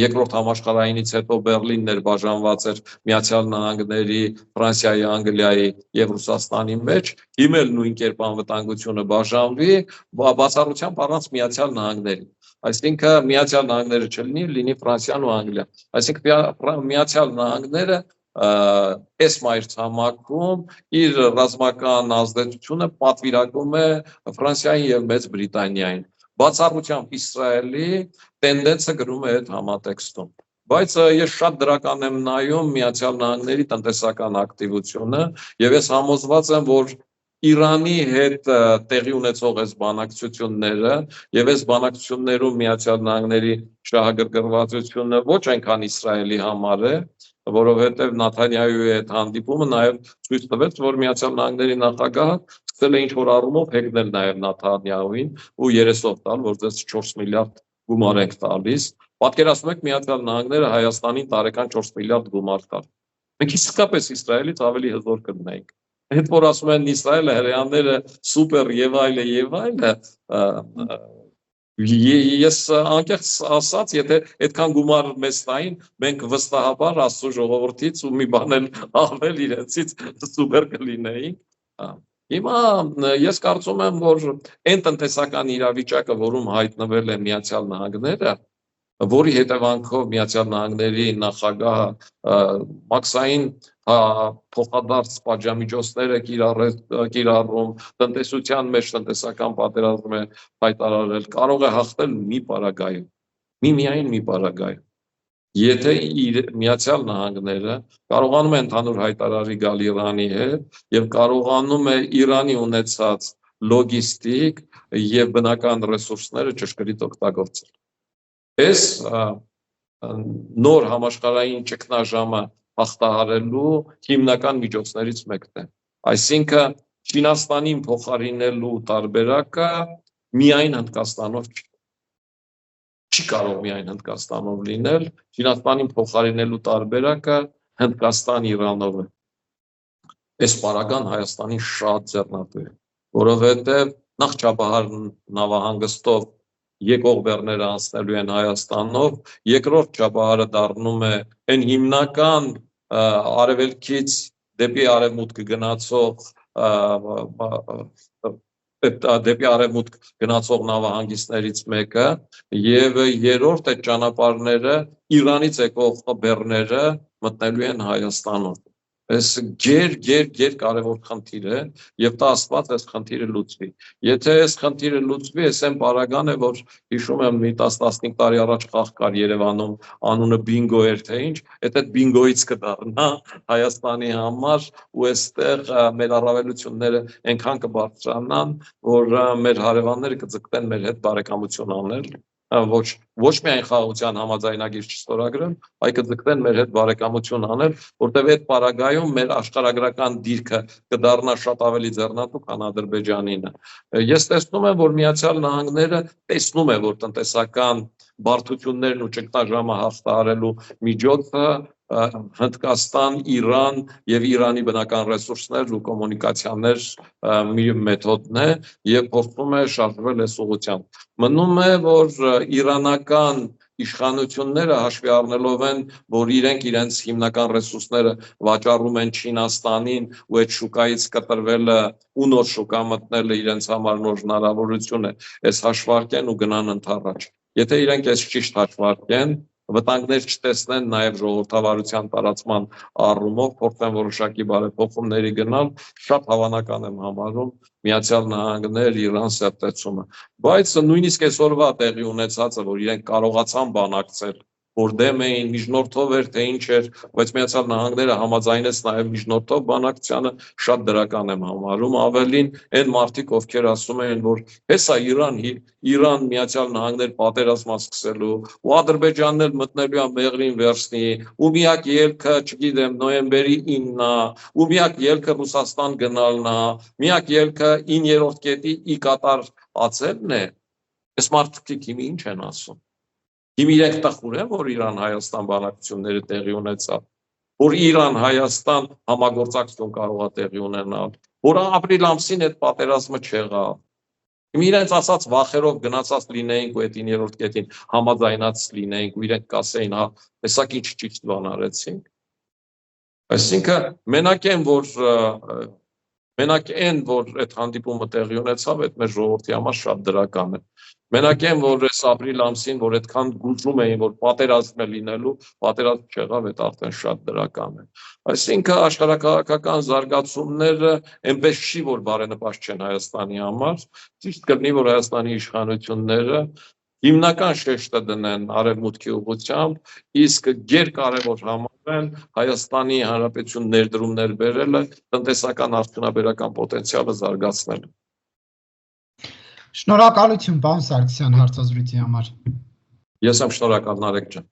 երկրորդ համաշխարհայինից հետո Բեռլինն էր բաժանված էր Միացյալ Նահանգների, Ֆրանսիայի, Անգլիայի եւ Ռուսաստանի մեջ, հիմա էլ նույն կերպ անվտանգությունը բաժանվի, բացառությամբ առանց Միացյալ Նահանգների։ Այսինքն Միացյալ Նահանգները չլինի, լինի Ֆրանսիան ու Անգլիան։ Այսինքն Միացյալ Նահանգները այս մայրցամաքում իր ռազմական ազդեցությունը պատվիրակում է Ֆրանսիային եւ Մեծ Բրիտանիային։ Բացառությամբ Իսրայելի տենդենսը գրում է այդ համատեքստում։ Բայց ես շատ դրական եմ նայում Միացյալ Նահանգների տնտեսական ակտիվությունը եւ ես համոզված եմ, որ Իրանի հետ տեղի ունեցող այս բանակցությունները եւ այս բանակցություններում Միացյալ Նահանգների շահագրգռվածությունը ոչ այնքան Իսրայելի համար է, որովհետեւ Նաթանյահուի հետ հանդիպումը նաեւ ցույց տվեց, որ Միացյալ Նահանգների նախագահը սկսել է ինչ-որ առումով հեգնել նաեւ Նաթանյահուին ու երեսով տալ, որ դες 4 միլիարդ գումար ենք տալիս։ Պատկերացնում եք Միացյալ Նահանգները Հայաստանին տարեկան 4 միլիարդ գումար տալ։ Մենք իսկապես Իսրայելից ավելի հզոր կլինենք։ Հետ որ ասում են Իսրայելը հրեաները սուպեր եւ այլը, ես անկեղծ ասած, եթե այդքան գումար մեզ տային, մենք վստահաբար Աստծո ժողովրդից ու մի բան էլ ավել իրենցից սուպեր կլինեինք։ Հիմա ես կարծում եմ, որ այն տնտեսական իրավիճակը, որում հայտնվել է Միացյալ Նահանգները, որի հետևանքով Միացյալ Նահանգների նախագահը մաքսային փոխադարձ պատժամիջոցներ է կիրառում, տնտեսության մեջ տնտեսական պատերազմ է հայտարարել, կարող է հաղթել մի պարագայում, միայն մի պարագայում։ Եթե Միացյալ Նահանգները կարողանում է ընդհանուր հայտարարի գալ Իրանի հետ եւ կարողանում է Իրանի ունեցած լոգիստիկ եւ բնական ռեսուրսները ճշգրիտ օգտագործել։ Այս նոր համաշխարհային ճգնաժամը հաղթահարելու հիմնական միջոցներից մեկն է։ Այսինքն Չինաստանին փոխարինելու տարբերակը միայն Հնդկաստանով չի։ չի կարող միայն Հնդկաստանով լինել, Չինաստանին փոխարինելու տարբերակը Հնդկաստան-Իրանով է։ Այս պարագան Հայաստանին շատ ձեռնատու է, որովհետև նախ Չաբահար նավահանգստով եկող բեռները անցնելու են Հայաստանով, երկրորդ Չաբահարը դառնում է այն հիմնական արևելքից դեպի արևմուտք գնացող նավահանգիստներից մեկը եւ երրորդ այդ ճանապարհները Իրանից եկող բեռները մտնելու են Հայաստանով։ Այս գեր կարևոր խնդիր է եւ տա Աստված այս խնդիրը լուծվի։ Եթե այս խնդիրը լուծվի, այս այն պարագան է, որ հիշում եմ մի 10-15 տարի առաջ խաղ կար Երևանում, անունը բինգո էր թե ինչ, այդ բինգոից կդառնա Հայաստանի համար ու այստեղ մեր առավելությունները այնքան կբարձրանան, որ մեր հարևանները կձգտեն մեր հետ բարեկամություն անել, ոչ միայն խաղաղության համաձայնագիր չստորագրեն, այլ կձգտեն մեր հետ բարեկամություն անել, որտեղ այդ պարագայում մեր աշխարհագրական դիրքը կդառնա շատ ավելի ձեռնատու, քան Ադրբեջանինը։ Ես տեսնում եմ, որ Միացյալ Նահանգները տեսնում է, որ տնտեսական բարդություններն ու ճգնաժամը հաղթահարելու միջոցը Հնդկաստան, Իրան եւ Իրանի բնական ռեսուրսներ ու կոմունիկացիաներ մի մեթոդն է եւ փորձում է շարժվել այս ուղղությամբ։ Մնում է, որ իրանական իշխանությունները հաշվի առնելով են, որ իրենք իրենց հիմնական ռեսուրսները վաճառում են Չինաստանին ու այդ շուկայից կտրվելը ու նոր շուկա մտնելը իրենց համար նոր հնարավորություն է, այս հաշվարկեն ու գնան ընդառաջ։ Եթե իրենք այս ճիշտ հաշվարկեն, վտանգներ չտեսնեն նաև ժողովրդավարության տարածման առումով, փորձեն որոշակի բարեփոխումների գնալ, շատ հավանական եմ համարում Միացյալ Նահանգներ Իրան սերտեցումը։ Բայց նույնիսկ այսօրվա տեղի ունեցածը, որ իրենք կարողացան բանակցել, որ դեմ էին, միջնորդով էր, թե ինչ էր, բայց Միացյալ Նահանգները համաձայնեց նաև միջնորդով բանակցությանը, շատ դրական եմ համարում, ավելին այն մարդիկ, ովքեր ասում էին, որ հեսա Իրան Միացյալ Նահանգներ պատերազմը սկսելու, ու Ադրբեջանն էլ մտնելու է մեղրին վերցնի, ու միակ ելքը, չգիտեմ, նոյեմբերի 9-ն է, ու միակ ելքը Ռուսաստան գնալն է, միակ ելքը 9-րդ կետի ի կատար ացելն է, այս մարդիկ հիմա ինչ են ասում։ Հիմա իրենք տխուր են, որ Իրան-Հայաստան բանակցությունները տեղի ունեցավ, որ Իրան-Հայաստան համագործակցություն կարող է տեղի ունենալ, որ ապրիլ ամսին այդ պատերազմը չեղավ։ Հիմա իրենց ասած վախերով գնացած լինեինք ու այդ 9-րդ կետին համաձայնած լինեինք ու իրենք կասեին, հա, հեսա ինչ ճիշտ բան արեցինք։ Այսինքն մենակ այն, որ այդ հանդիպումը տեղի ունեցավ, այդ մեր ժողովրդի համար շատ դրական է։ Մենակ այն, որ այս ապրիլ ամսին, որ այդքան գուժում էին, որ պատերազմ է լինելու, պատերազմ չեղավ, այդ արդեն շատ դրական է։ Այսինքն աշխարհակաղակական զարգացումները այնպես չի, որ բարենպաստ չեն Հայաստանի համար, ճիշտ կլինի, որ Հայաստանի իշխանությունները հիմնական շեշտը դնեն արևմուտքի ուղղությամբ, իսկ գերկարևոր համարեն Հայաստանի Հանրապետություն ներդրումներ բերելը, տնտեսական արդյունաբերական պոտենցիալը զարգացնելը։ Շնորհակալություն, պարոն Սարգսյան, հարցազրույցի համար։ Ես եմ շնորհակալ, Նարեկ ջան։